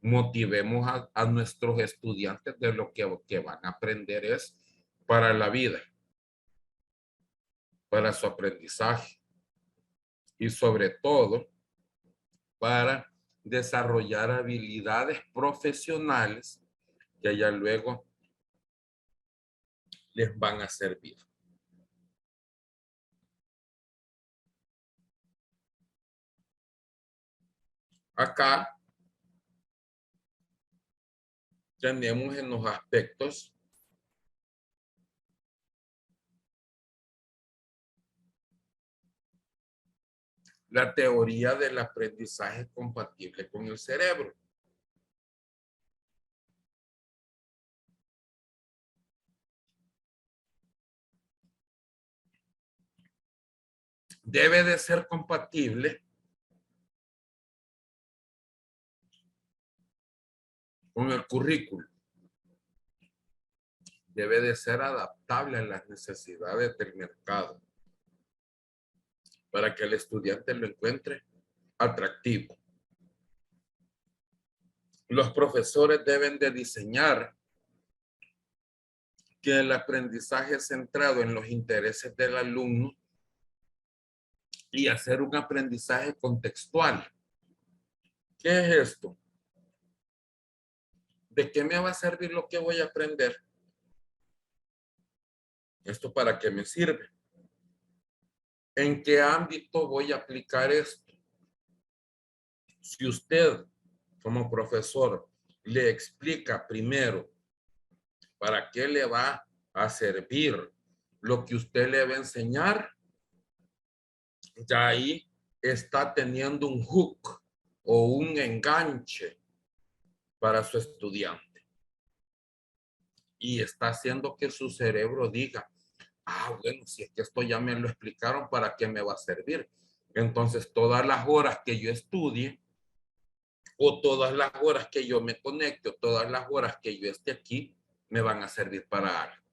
motivemos a nuestros estudiantes de lo que van a aprender es para la vida, para su aprendizaje y sobre todo para desarrollar habilidades profesionales que ya luego les van a servir. Acá tenemos en los aspectos la teoría del aprendizaje compatible con el cerebro. Debe de ser compatible con el currículo. Debe de ser adaptable a las necesidades del mercado para que el estudiante lo encuentre atractivo. Los profesores deben de diseñar que el aprendizaje centrado en los intereses del alumno y hacer un aprendizaje contextual. ¿Qué es esto? ¿De qué me va a servir lo que voy a aprender? ¿Esto para qué me sirve? ¿En qué ámbito voy a aplicar esto? Si usted, como profesor, le explica primero para qué le va a servir lo que usted le va a enseñar, ya ahí está teniendo un hook o un enganche para su estudiante. Y está haciendo que su cerebro diga, ah, bueno, si es que esto ya me lo explicaron, ¿para qué me va a servir? Entonces, todas las horas que yo estudie, o todas las horas que yo me conecte, o todas las horas que yo esté aquí, me van a servir para algo.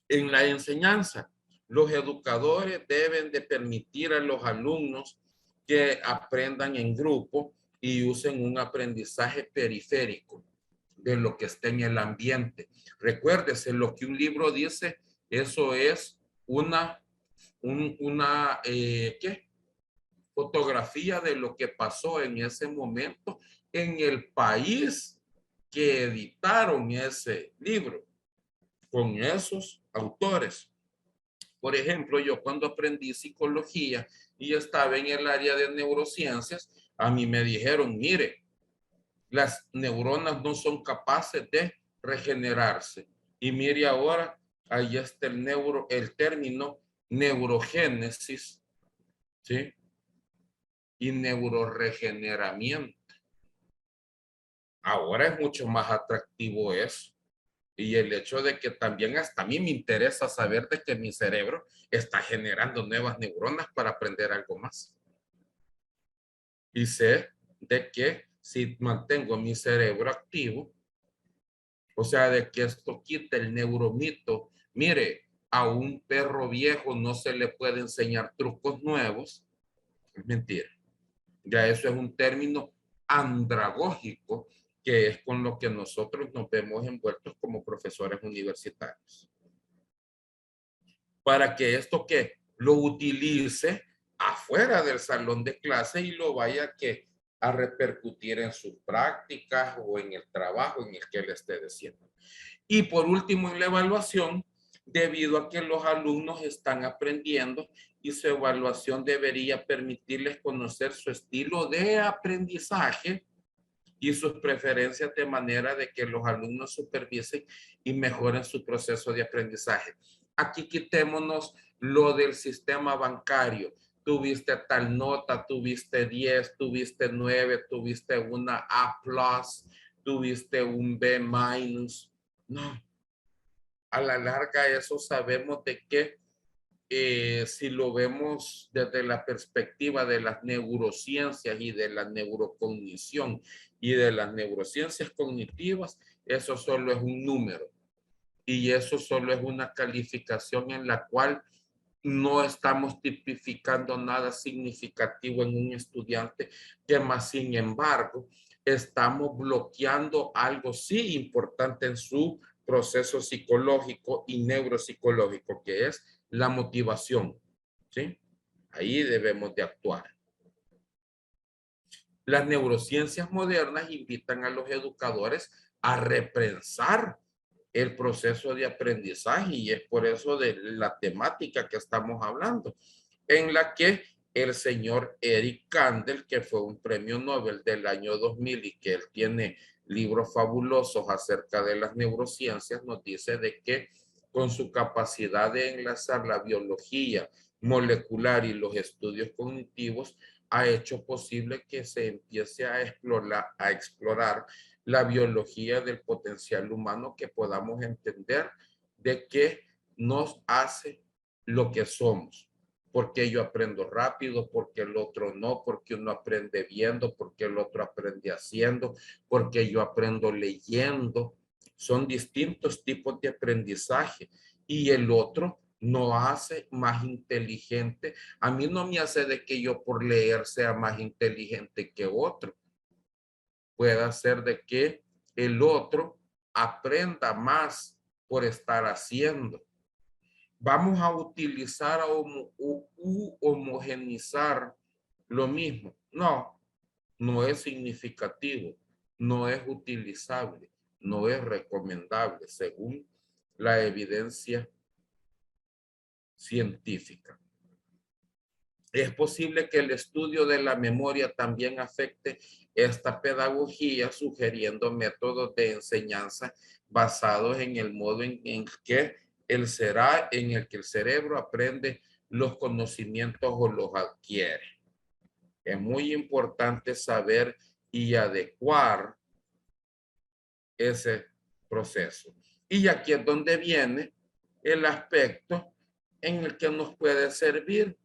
En la enseñanza, los educadores deben de permitir a los alumnos que aprendan en grupo y usen un aprendizaje periférico de lo que está en el ambiente. Recuérdese, lo que un libro dice, eso es una ¿qué? Fotografía de lo que pasó en ese momento en el país que editaron ese libro con esos autores. Por ejemplo, yo cuando aprendí psicología y estaba en el área de neurociencias, a mí me dijeron, mire, las neuronas no son capaces de regenerarse. Y mire ahora, ahí está el término neurogénesis, ¿sí? Y neuroregeneramiento. Ahora es mucho más atractivo eso. Y el hecho de que también hasta a mí me interesa saber de que mi cerebro está generando nuevas neuronas para aprender algo más. Y sé de que si mantengo mi cerebro activo, o sea, de que esto quita el neuromito. Mire, a un perro viejo no se le puede enseñar trucos nuevos. Es mentira. Ya eso es un término andragógico que es con lo que nosotros nos vemos envueltos como profesores universitarios. Para que esto que lo utilice afuera del salón de clase y lo vaya a repercutir en sus prácticas o en el trabajo en el que él esté haciendo. Y por último, en la evaluación, debido a que los alumnos están aprendiendo y su evaluación debería permitirles conocer su estilo de aprendizaje y sus preferencias de manera de que los alumnos supervisen y mejoren su proceso de aprendizaje. Aquí quitémonos lo del sistema bancario. Tuviste tal nota, tuviste 10, tuviste 9, tuviste una A+, tuviste un B-. No, a la larga eso sabemos de que si lo vemos desde la perspectiva de las neurociencias y de la neurocognición y de las neurociencias cognitivas, eso solo es un número y eso solo es una calificación en la cual no estamos tipificando nada significativo en un estudiante, que más sin embargo estamos bloqueando algo sí importante en su proceso psicológico y neuropsicológico, que es la motivación, ¿sí? Ahí debemos de actuar. Las neurociencias modernas invitan a los educadores a repensar el proceso de aprendizaje y es por eso de la temática que estamos hablando, en la que el señor Eric Kandel, que fue un premio Nobel del año 2000 y que él tiene libros fabulosos acerca de las neurociencias, nos dice de que con su capacidad de enlazar la biología molecular y los estudios cognitivos, ha hecho posible que se empiece a explorar la biología del potencial humano, que podamos entender de qué nos hace lo que somos. Porque yo aprendo rápido, porque el otro no, porque uno aprende viendo, porque el otro aprende haciendo, porque yo aprendo leyendo. Son distintos tipos de aprendizaje y el otro no hace más inteligente. A mí no me hace de que yo por leer sea más inteligente que otro. Puede hacer de que el otro aprenda más por estar haciendo. Vamos a utilizar homogenizar lo mismo. No, no es significativo, no es utilizable, no es recomendable según la evidencia científica. Es posible que el estudio de la memoria también afecte esta pedagogía, sugiriendo métodos de enseñanza basados en el modo en que el cerebro aprende los conocimientos o los adquiere. Es muy importante saber y adecuar ese proceso. Y aquí es donde viene el aspecto en el que nos puede servir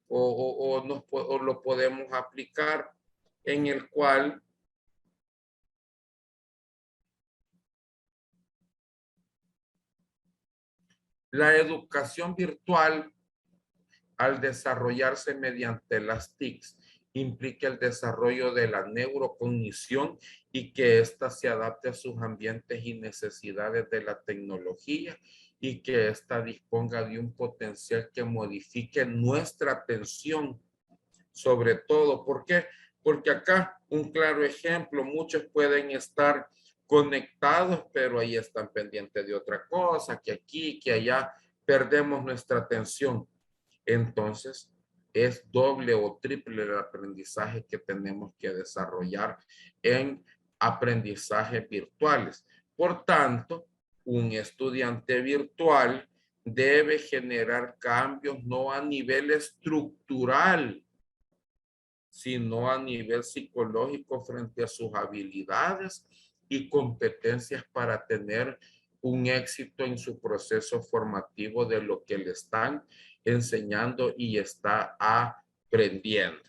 o lo podemos aplicar, en el cual la educación virtual, al desarrollarse mediante las TICs, implica el desarrollo de la neurocognición y que ésta se adapte a sus ambientes y necesidades de la tecnología y que ésta disponga de un potencial que modifique nuestra atención, sobre todo. ¿Por qué? Porque acá un claro ejemplo, muchos pueden estar conectados, pero ahí están pendientes de otra cosa, que aquí, que allá, perdemos nuestra atención. Entonces, es doble o triple el aprendizaje que tenemos que desarrollar en aprendizajes virtuales. Por tanto, un estudiante virtual debe generar cambios no a nivel estructural, sino a nivel psicológico frente a sus habilidades y competencias para tener un éxito en su proceso formativo de lo que le están enseñando y está aprendiendo.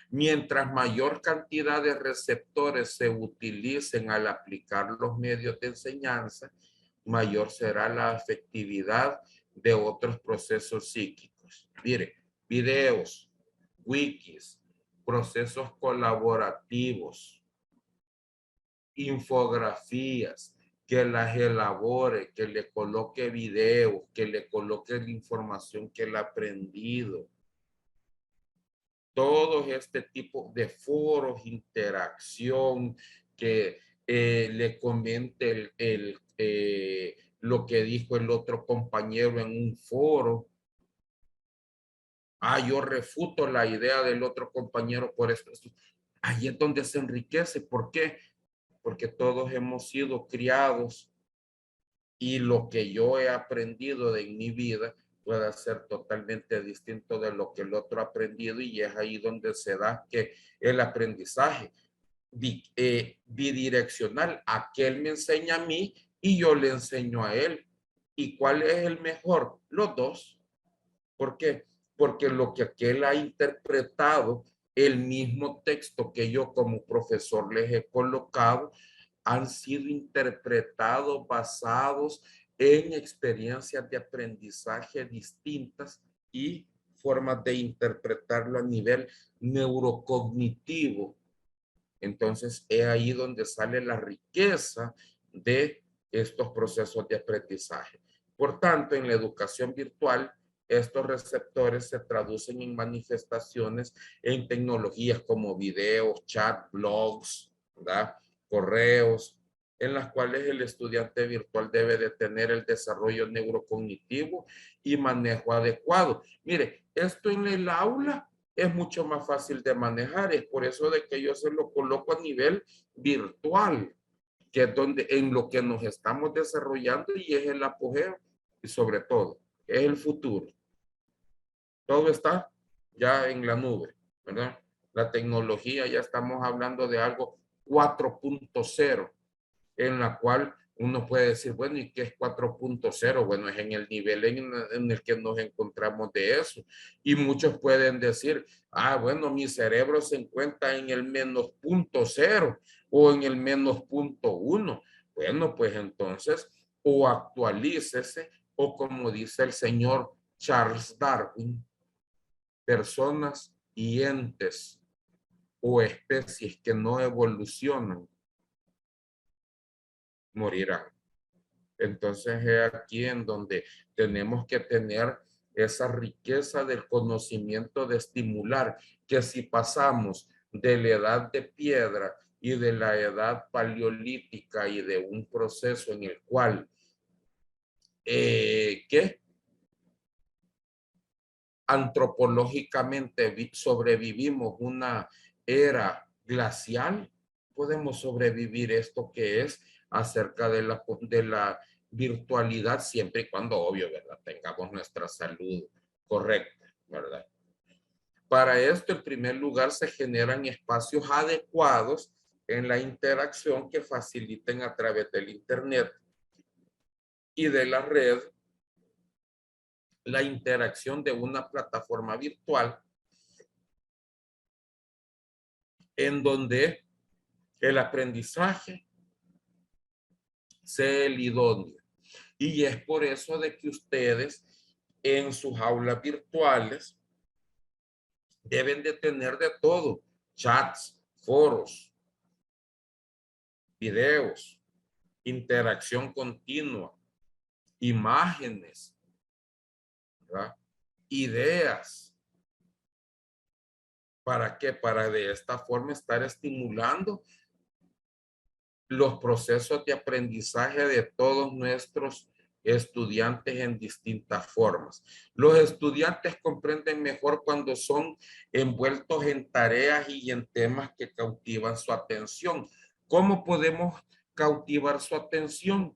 Mientras mayor cantidad de receptores se utilicen al aplicar los medios de enseñanza, mayor será la efectividad de otros procesos psíquicos. Mire, videos, wikis, procesos colaborativos, infografías, que las elabore, que le coloque videos, que le coloque la información que él ha aprendido. Todo este tipo de foros, interacción, que le comente lo que dijo el otro compañero en un foro. Yo refuto la idea del otro compañero por esto. Ahí es donde se enriquece. ¿Por qué? Porque todos hemos sido criados y lo que yo he aprendido en mi vida puede ser totalmente distinto de lo que el otro ha aprendido, y es ahí donde se da que el aprendizaje bidireccional, aquel me enseña a mí y yo le enseño a él. ¿Y cuál es el mejor? Los dos. ¿Por qué? Porque lo que aquel ha interpretado, el mismo texto que yo como profesor les he colocado, han sido interpretados basados en experiencias de aprendizaje distintas y formas de interpretarlo a nivel neurocognitivo. Entonces, es ahí donde sale la riqueza de estos procesos de aprendizaje. Por tanto, en la educación virtual, estos receptores se traducen en manifestaciones en tecnologías como videos, chat, blogs, ¿verdad? Correos, en las cuales el estudiante virtual debe de tener el desarrollo neurocognitivo y manejo adecuado. Mire, esto en el aula es mucho más fácil de manejar. Es por eso de que yo se lo coloco a nivel virtual, que es donde en lo que nos estamos desarrollando y es el apogeo, y sobre todo es el futuro. Todo está ya en la nube, ¿verdad? La tecnología, ya estamos hablando de algo 4.0, en la cual uno puede decir, bueno, ¿y qué es 4.0? Bueno, es en el nivel en el que nos encontramos de eso. Y muchos pueden decir, bueno, mi cerebro se encuentra en el menos 0.0 o en el menos 0.1. Bueno, pues entonces, o actualícese, o como dice el señor Charles Darwin, personas y entes o especies que no evolucionan morirán. Entonces es aquí en donde tenemos que tener esa riqueza del conocimiento, de estimular que si pasamos de la edad de piedra y de la edad paleolítica y de un proceso en el cual que antropológicamente sobrevivimos una era glacial, podemos sobrevivir esto que es acerca de la virtualidad siempre y cuando, obvio, ¿verdad? Tengamos nuestra salud correcta, ¿verdad? Para esto, en primer lugar, se generan espacios adecuados en la interacción que faciliten a través del Internet y de la red la interacción de una plataforma virtual en donde el aprendizaje sea el idóneo. Y es por eso de que ustedes en sus aulas virtuales deben de tener de todo: chats, foros, videos, interacción continua, imágenes, ¿verdad? Ideas. ¿Para qué? Para de esta forma estar estimulando los procesos de aprendizaje de todos nuestros estudiantes en distintas formas. Los estudiantes comprenden mejor cuando son envueltos en tareas y en temas que cautivan su atención. ¿Cómo podemos cautivar su atención?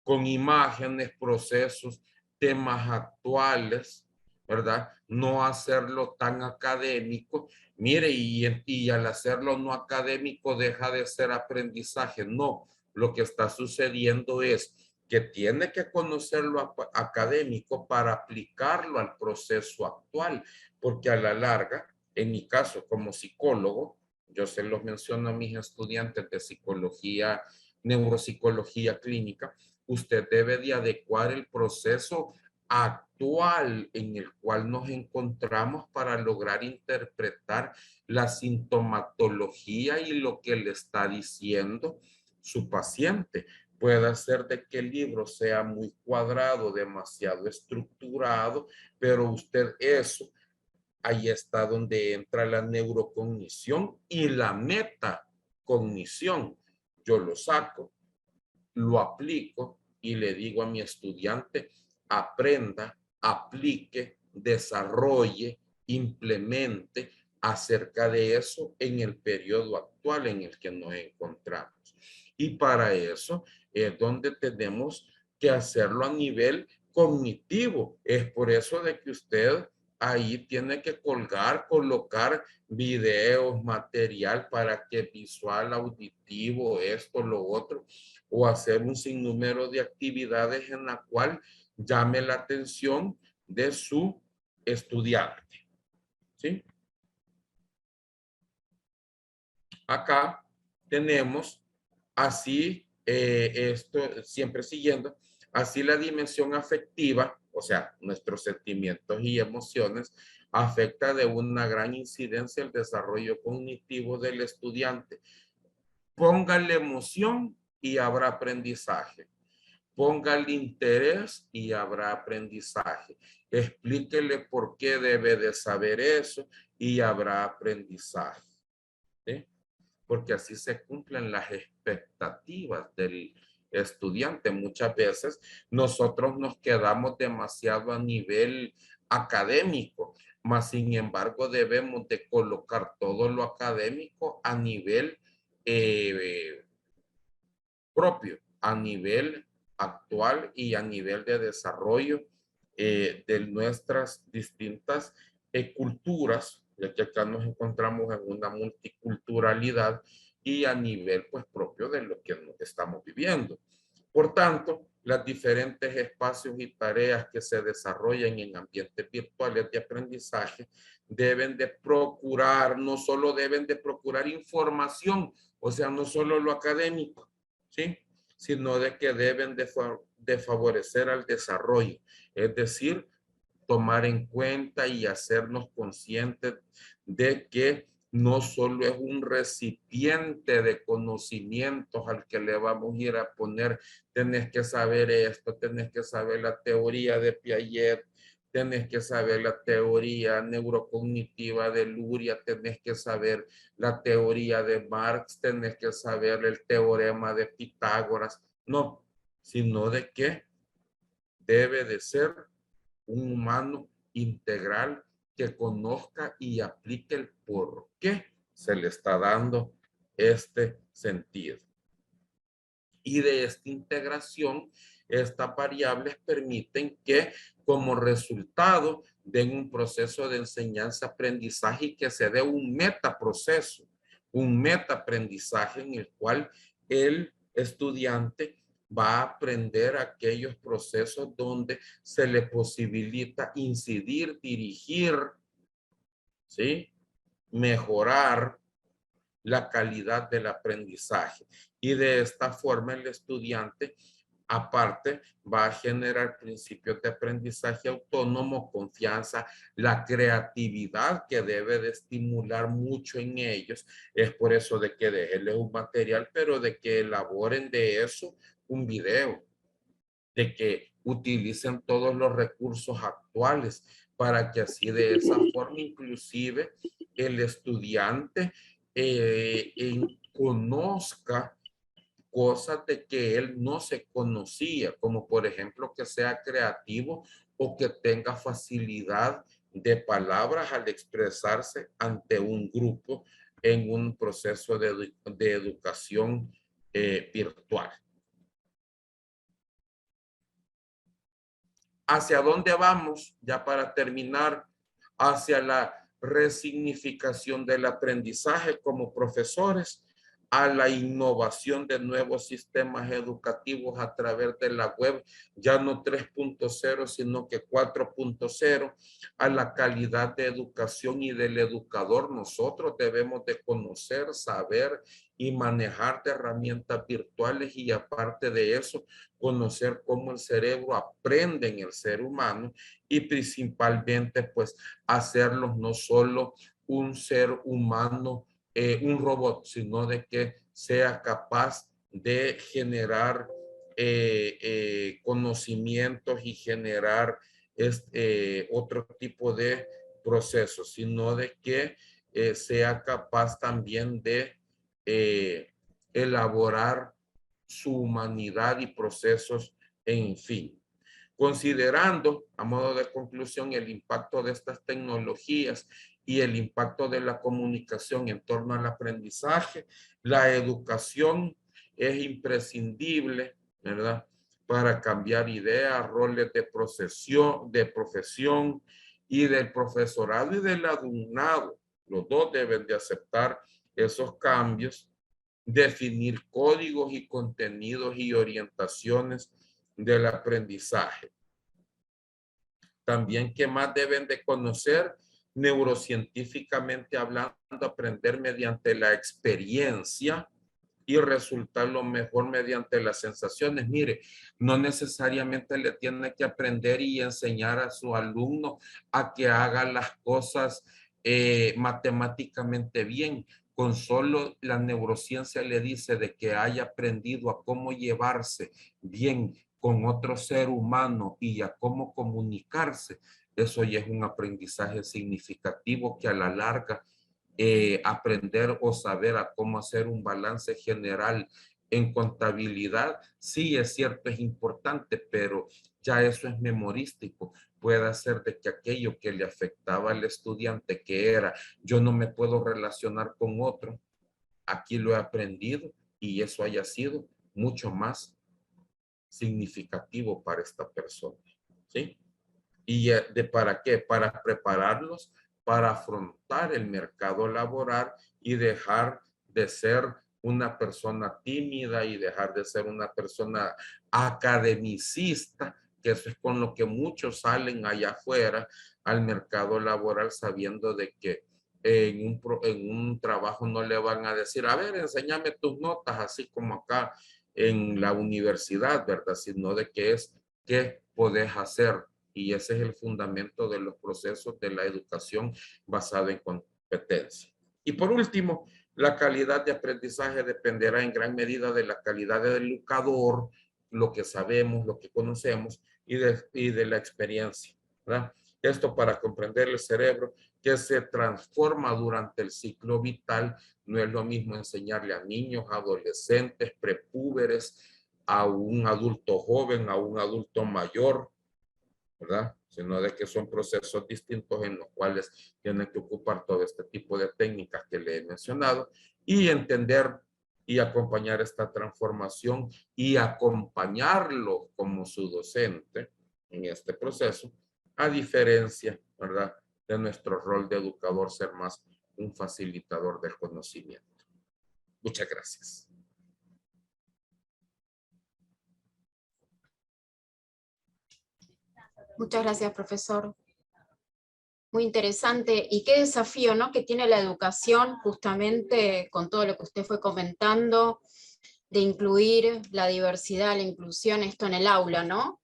Con imágenes, procesos, temas actuales, ¿verdad? No hacerlo tan académico. Mire, y al hacerlo no académico deja de ser aprendizaje. No, lo que está sucediendo es que tiene que conocer lo académico para aplicarlo al proceso actual, porque a la larga, en mi caso como psicólogo, yo se los menciono a mis estudiantes de psicología, neuropsicología clínica, usted debe de adecuar el proceso actual en el cual nos encontramos para lograr interpretar la sintomatología y lo que le está diciendo su paciente. Puede ser de que el libro sea muy cuadrado, demasiado estructurado, pero usted eso, ahí está donde entra la neurocognición y la metacognición. Yo lo saco, lo aplico y le digo a mi estudiante: aprenda, aplique, desarrolle, implemente acerca de eso en el periodo actual en el que nos encontramos. Y para eso es donde tenemos que hacerlo a nivel cognitivo. Es por eso de que usted ahí tiene que colgar, colocar videos, material para que visual, auditivo, esto, lo otro, o hacer un sinnúmero de actividades en la cual llame la atención de su estudiante. ¿Sí? Acá tenemos así, esto siempre siguiendo, así la dimensión afectiva, o sea, nuestros sentimientos y emociones, afecta de una gran incidencia el desarrollo cognitivo del estudiante. Póngale emoción y habrá aprendizaje. Póngale interés y habrá aprendizaje. Explíquele por qué debe de saber eso y habrá aprendizaje. ¿Sí? Porque así se cumplen las expectativas del estudiante. Muchas veces nosotros nos quedamos demasiado a nivel académico, mas sin embargo debemos de colocar todo lo académico a nivel propio, a nivel actual y a nivel de desarrollo de nuestras distintas culturas, ya que acá nos encontramos en una multiculturalidad y a nivel pues propio de lo que estamos viviendo. Por tanto, los diferentes espacios y tareas que se desarrollan en ambientes virtuales de aprendizaje deben de procurar, no solo deben de procurar información, o sea, no solo lo académico, ¿sí? Sino de que deben de favorecer al desarrollo, es decir, tomar en cuenta y hacernos conscientes de que no solo es un recipiente de conocimientos al que le vamos a ir a poner: tenés que saber esto, tenés que saber la teoría de Piaget, tenés que saber la teoría neurocognitiva de Luria, tenés que saber la teoría de Marx, tenés que saber el teorema de Pitágoras. No, sino de que debe de ser un humano integral que conozca y aplique el por qué se le está dando este sentido. Y de esta integración, estas variables permiten que como resultado den un proceso de enseñanza-aprendizaje y que se dé un metaproceso, un metaaprendizaje en el cual el estudiante va a aprender aquellos procesos donde se le posibilita incidir, dirigir, ¿sí? Mejorar la calidad del aprendizaje. Y de esta forma el estudiante, aparte, va a generar principios de aprendizaje autónomo, confianza, la creatividad que debe de estimular mucho en ellos. Es por eso de que déjenle un material, pero de que elaboren de eso un video, de que utilicen todos los recursos actuales para que así de esa forma inclusive el estudiante conozca cosas de que él no se conocía, como por ejemplo que sea creativo o que tenga facilidad de palabras al expresarse ante un grupo en un proceso de educación virtual. ¿Hacia dónde vamos? Ya para terminar, hacia la resignificación del aprendizaje como profesores, a la innovación de nuevos sistemas educativos a través de la web, ya no 3.0, sino que 4.0, a la calidad de educación y del educador. Nosotros debemos de conocer, saber y manejar de herramientas virtuales y aparte de eso, conocer cómo el cerebro aprende en el ser humano y principalmente pues hacerlos no solo un ser humano, un robot, sino de que sea capaz de generar conocimientos y generar otro tipo de procesos, sino de que sea capaz también de elaborar su humanidad y procesos, en fin. Considerando, a modo de conclusión, el impacto de estas tecnologías y el impacto de la comunicación en torno al aprendizaje, la educación es imprescindible, ¿verdad? Para cambiar ideas, roles de profesión y del profesorado y del alumnado. Los dos deben de aceptar esos cambios, definir códigos y contenidos y orientaciones del aprendizaje. También, ¿qué más deben de conocer? Neurocientíficamente hablando, aprender mediante la experiencia y resultar lo mejor mediante las sensaciones. Mire, no necesariamente le tiene que aprender y enseñar a su alumno a que haga las cosas matemáticamente bien. Con solo la neurociencia le dice de que haya aprendido a cómo llevarse bien con otro ser humano y a cómo comunicarse, eso ya es un aprendizaje significativo que a la larga aprender o saber a cómo hacer un balance general en contabilidad, sí es cierto, es importante, pero ya eso es memorístico. Puede ser de que aquello que le afectaba al estudiante, que era yo no me puedo relacionar con otro, aquí lo he aprendido y eso haya sido mucho más significativo para esta persona, ¿sí? ¿Y de para qué? Para prepararlos para afrontar el mercado laboral y dejar de ser una persona tímida y dejar de ser una persona academicista, que eso es con lo que muchos salen allá afuera al mercado laboral sabiendo de que en un trabajo no le van a decir, a ver, enséñame tus notas, así como acá en la universidad, ¿verdad? Sino de que es qué podés hacer. Y ese es el fundamento de los procesos de la educación basada en competencia. Y por último, la calidad de aprendizaje dependerá en gran medida de la calidad del educador, lo que sabemos, lo que conocemos y de la experiencia, ¿verdad? Esto para comprender el cerebro que se transforma durante el ciclo vital. No es lo mismo enseñarle a niños, adolescentes, prepúberes, a un adulto joven, a un adulto mayor, ¿verdad? Sino de que son procesos distintos en los cuales tienen que ocupar todo este tipo de técnicas que le he mencionado y entender y acompañar esta transformación y acompañarlo como su docente en este proceso, a diferencia, ¿verdad?, de nuestro rol de educador, ser más un facilitador del conocimiento. Muchas gracias. Muchas gracias, profesor. Muy interesante. Y qué desafío, ¿no?, que tiene la educación, justamente con todo lo que usted fue comentando, de incluir la diversidad, la inclusión, esto en el aula, ¿no?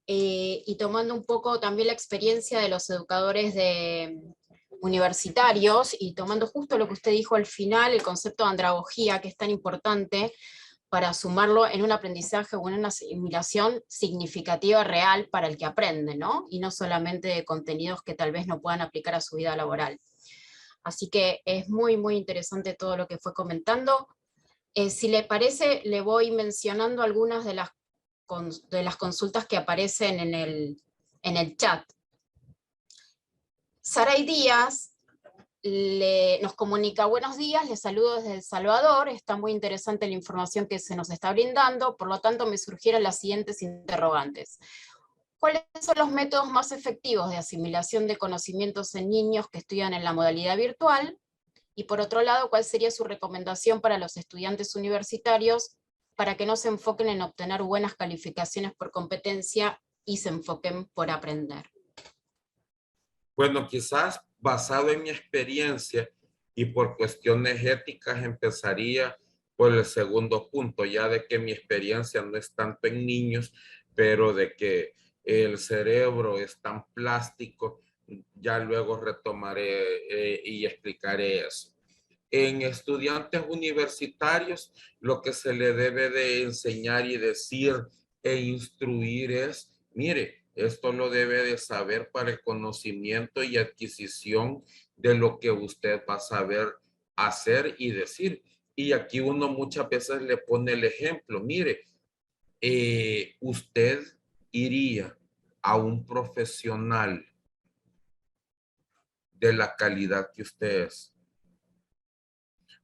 Y tomando un poco también la experiencia de los educadores universitarios, y tomando justo lo que usted dijo al final, el concepto de andragogía, que es tan importante, para sumarlo en un aprendizaje o en una asimilación significativa real para el que aprende, ¿no? Y no solamente de contenidos que tal vez no puedan aplicar a su vida laboral. Así que es muy, muy interesante todo lo que fue comentando. Si le parece, le voy mencionando algunas de las consultas que aparecen en el chat. Saray Díaz nos comunica: buenos días, les saludo desde El Salvador, está muy interesante la información que se nos está brindando, por lo tanto me surgieron las siguientes interrogantes. ¿Cuáles son los métodos más efectivos de asimilación de conocimientos en niños que estudian en la modalidad virtual? Y por otro lado, ¿cuál sería su recomendación para los estudiantes universitarios para que no se enfoquen en obtener buenas calificaciones por competencia y se enfoquen por aprender? Bueno, quizás basado en mi experiencia y por cuestiones éticas empezaría por el segundo punto, ya de que mi experiencia no es tanto en niños, pero de que el cerebro es tan plástico, ya luego retomaré y explicaré eso. En estudiantes universitarios, lo que se le debe de enseñar y decir e instruir es, mire, esto lo debe de saber para el conocimiento y adquisición de lo que usted va a saber hacer y decir. Y aquí uno muchas veces le pone el ejemplo, mire, usted iría a un profesional de la calidad que usted es.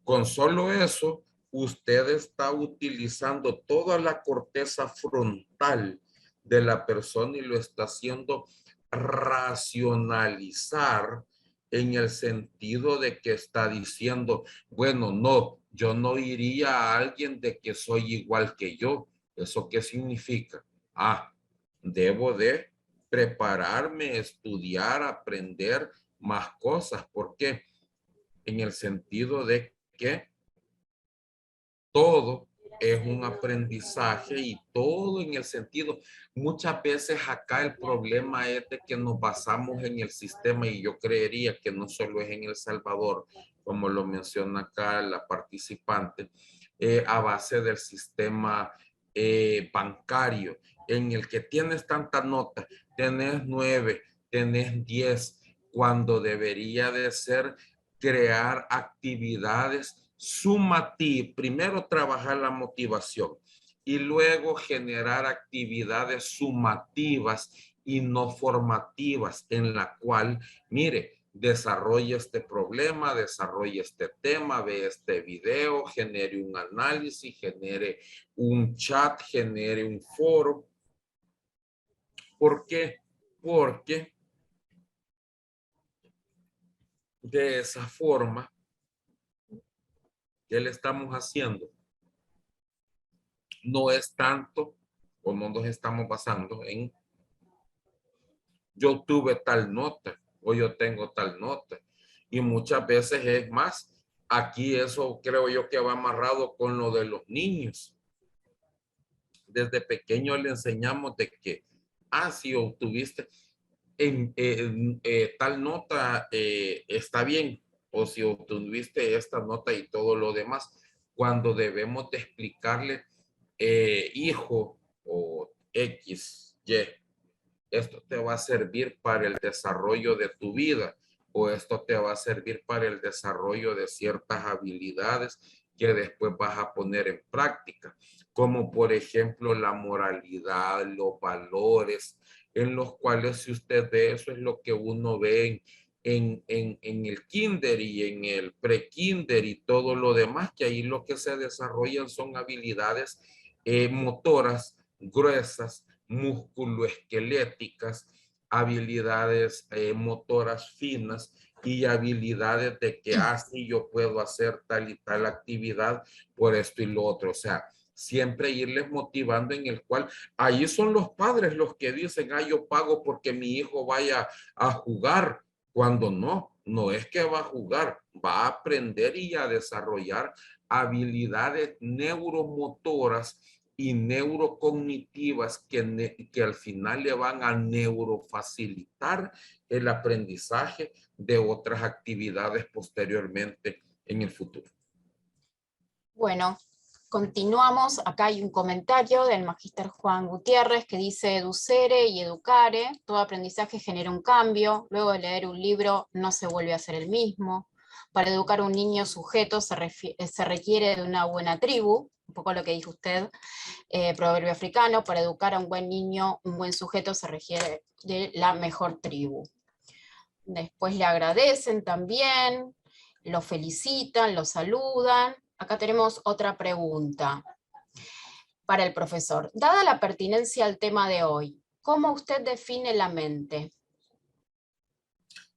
Con solo eso, usted está utilizando toda la corteza frontal de la persona y lo está haciendo racionalizar en el sentido de que está diciendo, bueno, no, yo no iría a alguien de que soy igual que yo. ¿Eso qué significa? Ah, debo de prepararme, estudiar, aprender más cosas. ¿Por qué? En el sentido de que todo es un aprendizaje y todo en el sentido, muchas veces acá el problema es de que nos basamos en el sistema y yo creería que no solo es en El Salvador, como lo menciona acá la participante, a base del sistema bancario, en el que tienes tantas notas, tenés 9, tenés 10, cuando debería de ser crear actividades sumativas, primero trabajar la motivación y luego generar actividades sumativas y no formativas en la cual, mire, desarrolle este problema, desarrolle este tema, ve este video, genere un análisis, genere un chat, genere un foro. ¿Por qué? Porque de esa forma, ¿qué le estamos haciendo? No es tanto, o no nos estamos basando en yo tuve tal nota o yo tengo tal nota. Y muchas veces es más, aquí eso creo yo que va amarrado con lo de los niños. Desde pequeño le enseñamos de que, si obtuviste tal nota, está bien, o si obtuviste esta nota y todo lo demás, cuando debemos de explicarle, hijo o X, Y, esto te va a servir para el desarrollo de tu vida o esto te va a servir para el desarrollo de ciertas habilidades que después vas a poner en práctica, como por ejemplo la moralidad, los valores, en los cuales si usted ve, eso es lo que uno ve en el kinder y en el pre-kinder y todo lo demás, que ahí lo que se desarrollan son habilidades motoras gruesas, musculoesqueléticas, habilidades motoras finas y habilidades de que así yo puedo hacer tal y tal actividad por esto y lo otro. O sea, siempre irles motivando en el cual ahí son los padres los que dicen, yo pago porque mi hijo vaya a jugar, cuando no es que va a jugar, va a aprender y a desarrollar habilidades neuromotoras y neurocognitivas que al final le van a neurofacilitar el aprendizaje de otras actividades posteriormente en el futuro. Bueno, continuamos. Acá hay un comentario del magíster Juan Gutiérrez que dice: educere y educare, todo aprendizaje genera un cambio, luego de leer un libro no se vuelve a ser el mismo. Para educar a un niño sujeto se requiere de una buena tribu, un poco lo que dijo usted, proverbio africano. Para educar a un buen niño, un buen sujeto se requiere de la mejor tribu. Después le agradecen también, lo felicitan, lo saludan. Acá tenemos otra pregunta para el profesor. Dada la pertinencia al tema de hoy, ¿cómo usted define la mente?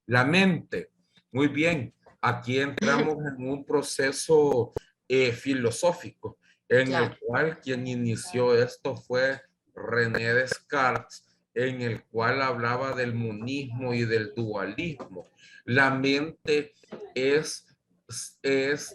La mente, muy bien. Aquí entramos en un proceso filosófico en Claro. el cual quien inició esto fue René Descartes, en el cual hablaba del monismo y del dualismo. La mente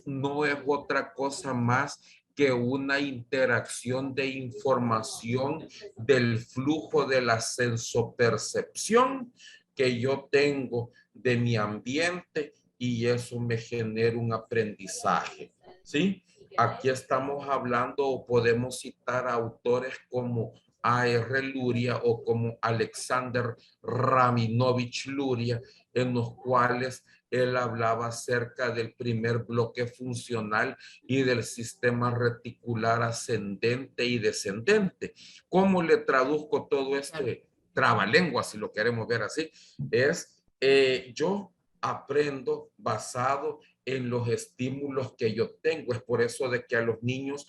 no es otra cosa más que una interacción de información del flujo de la sensopercepción que yo tengo de mi ambiente y eso me genera un aprendizaje, ¿sí? Aquí estamos hablando o podemos citar a autores como A.R. Luria o como Alexander Rabinovich Luria, en los cuales él hablaba acerca del primer bloque funcional y del sistema reticular ascendente y descendente. ¿Cómo le traduzco todo este trabalengua, si lo queremos ver así? Es yo aprendo basado en los estímulos que yo tengo. Es por eso de que a los niños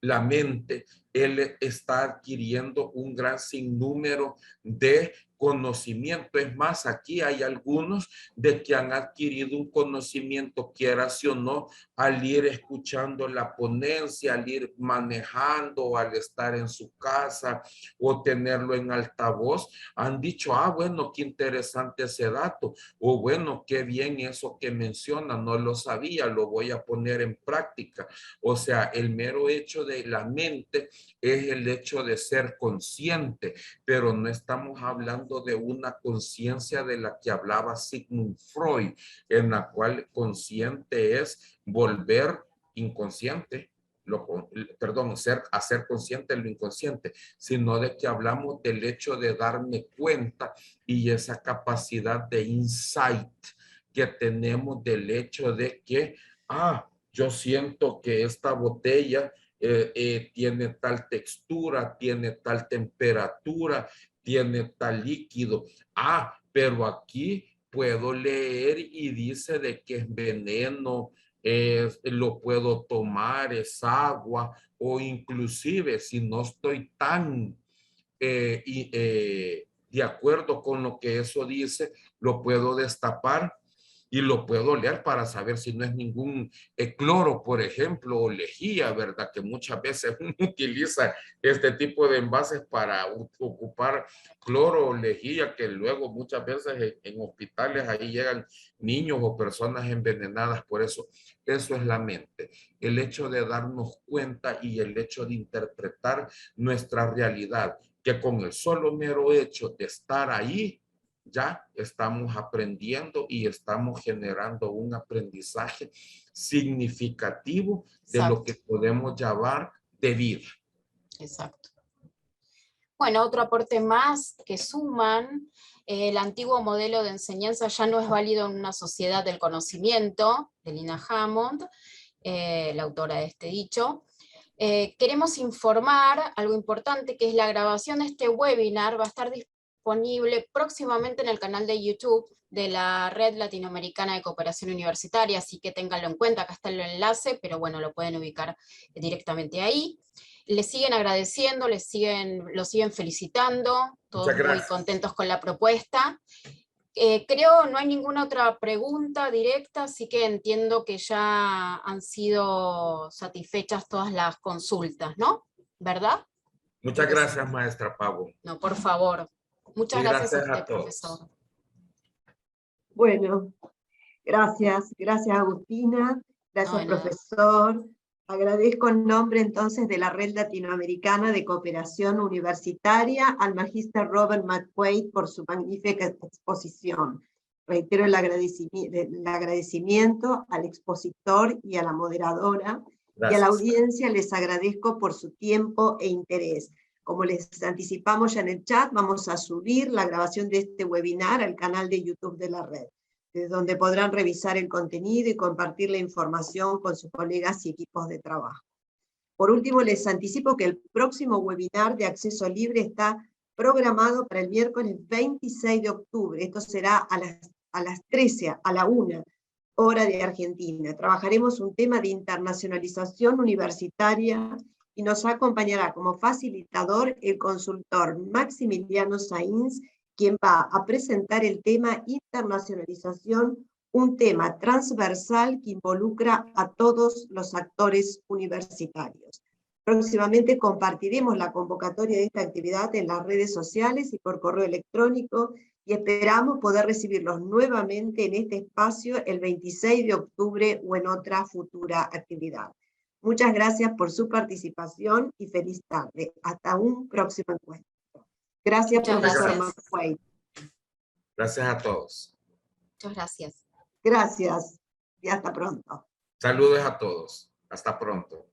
la mente, él está adquiriendo un gran sinnúmero de conocimiento. Es más, aquí hay algunos de que han adquirido un conocimiento, quieras o no, al ir escuchando la ponencia, al ir manejando, al estar en su casa o tenerlo en altavoz, han dicho, bueno, qué interesante ese dato, o bueno, qué bien eso que menciona, no lo sabía, lo voy a poner en práctica. O sea, el mero hecho de la mente es el hecho de ser consciente, pero no estamos hablando de una conciencia de la que hablaba Sigmund Freud, en la cual consciente es volver inconsciente, hacer consciente lo inconsciente, sino de que hablamos del hecho de darme cuenta y esa capacidad de insight que tenemos del hecho de que, yo siento que esta botella tiene tal textura, tiene tal temperatura, tiene tal líquido. Pero aquí puedo leer y dice de que es veneno, lo puedo tomar, es agua, o inclusive si no estoy tan de acuerdo con lo que eso dice, lo puedo destapar y lo puedo leer para saber si no es ningún cloro, por ejemplo, o lejía, ¿verdad? Que muchas veces uno utiliza este tipo de envases para ocupar cloro o lejía, que luego muchas veces en hospitales ahí llegan niños o personas envenenadas por eso. Eso es la mente, el hecho de darnos cuenta y el hecho de interpretar nuestra realidad, que con el solo mero hecho de estar ahí, ya estamos aprendiendo y estamos generando un aprendizaje significativo de lo que podemos llamar de vida. Exacto. Bueno, otro aporte más que suman, el antiguo modelo de enseñanza ya no es válido en una sociedad del conocimiento, de Lina Hammond, la autora de este dicho. Queremos informar algo importante, que es la grabación de este webinar va a estar disponible disponible próximamente en el canal de YouTube de la Red Latinoamericana de Cooperación Universitaria, así que ténganlo en cuenta, acá está el enlace, pero bueno, lo pueden ubicar directamente ahí. Les siguen agradeciendo, lo siguen felicitando, todos Muchas muy gracias. contentos con la propuesta. Creo no hay ninguna otra pregunta directa, así que entiendo que ya han sido satisfechas todas las consultas, ¿no? ¿Verdad? Muchas gracias, maestra Pavo. No, por favor. Muchas Y gracias a gracias usted, a todos. profesor. Bueno, gracias Agustina, gracias No, de nada. profesor. Agradezco en nombre entonces de la Red Latinoamericana de Cooperación Universitaria al magíster Robert McQuaid por su magnífica exposición. Reitero el agradecimiento al expositor y a la moderadora. Gracias. Y a la audiencia les agradezco por su tiempo e interés. Como les anticipamos ya en el chat, vamos a subir la grabación de este webinar al canal de YouTube de la red, desde donde podrán revisar el contenido y compartir la información con sus colegas y equipos de trabajo. Por último, les anticipo que el próximo webinar de acceso libre está programado para el miércoles 26 de octubre. Esto será a las 13, a la 1, hora de Argentina. Trabajaremos un tema de internacionalización universitaria y nos acompañará como facilitador el consultor Maximiliano Sainz, quien va a presentar el tema internacionalización, un tema transversal que involucra a todos los actores universitarios. Próximamente compartiremos la convocatoria de esta actividad en las redes sociales y por correo electrónico, y esperamos poder recibirlos nuevamente en este espacio el 26 de octubre o en otra futura actividad. Muchas gracias por su participación y feliz tarde. Hasta un próximo encuentro. Gracias, profesor McQuaid. Gracias a todos. Muchas gracias. Gracias y hasta pronto. Saludos a todos. Hasta pronto.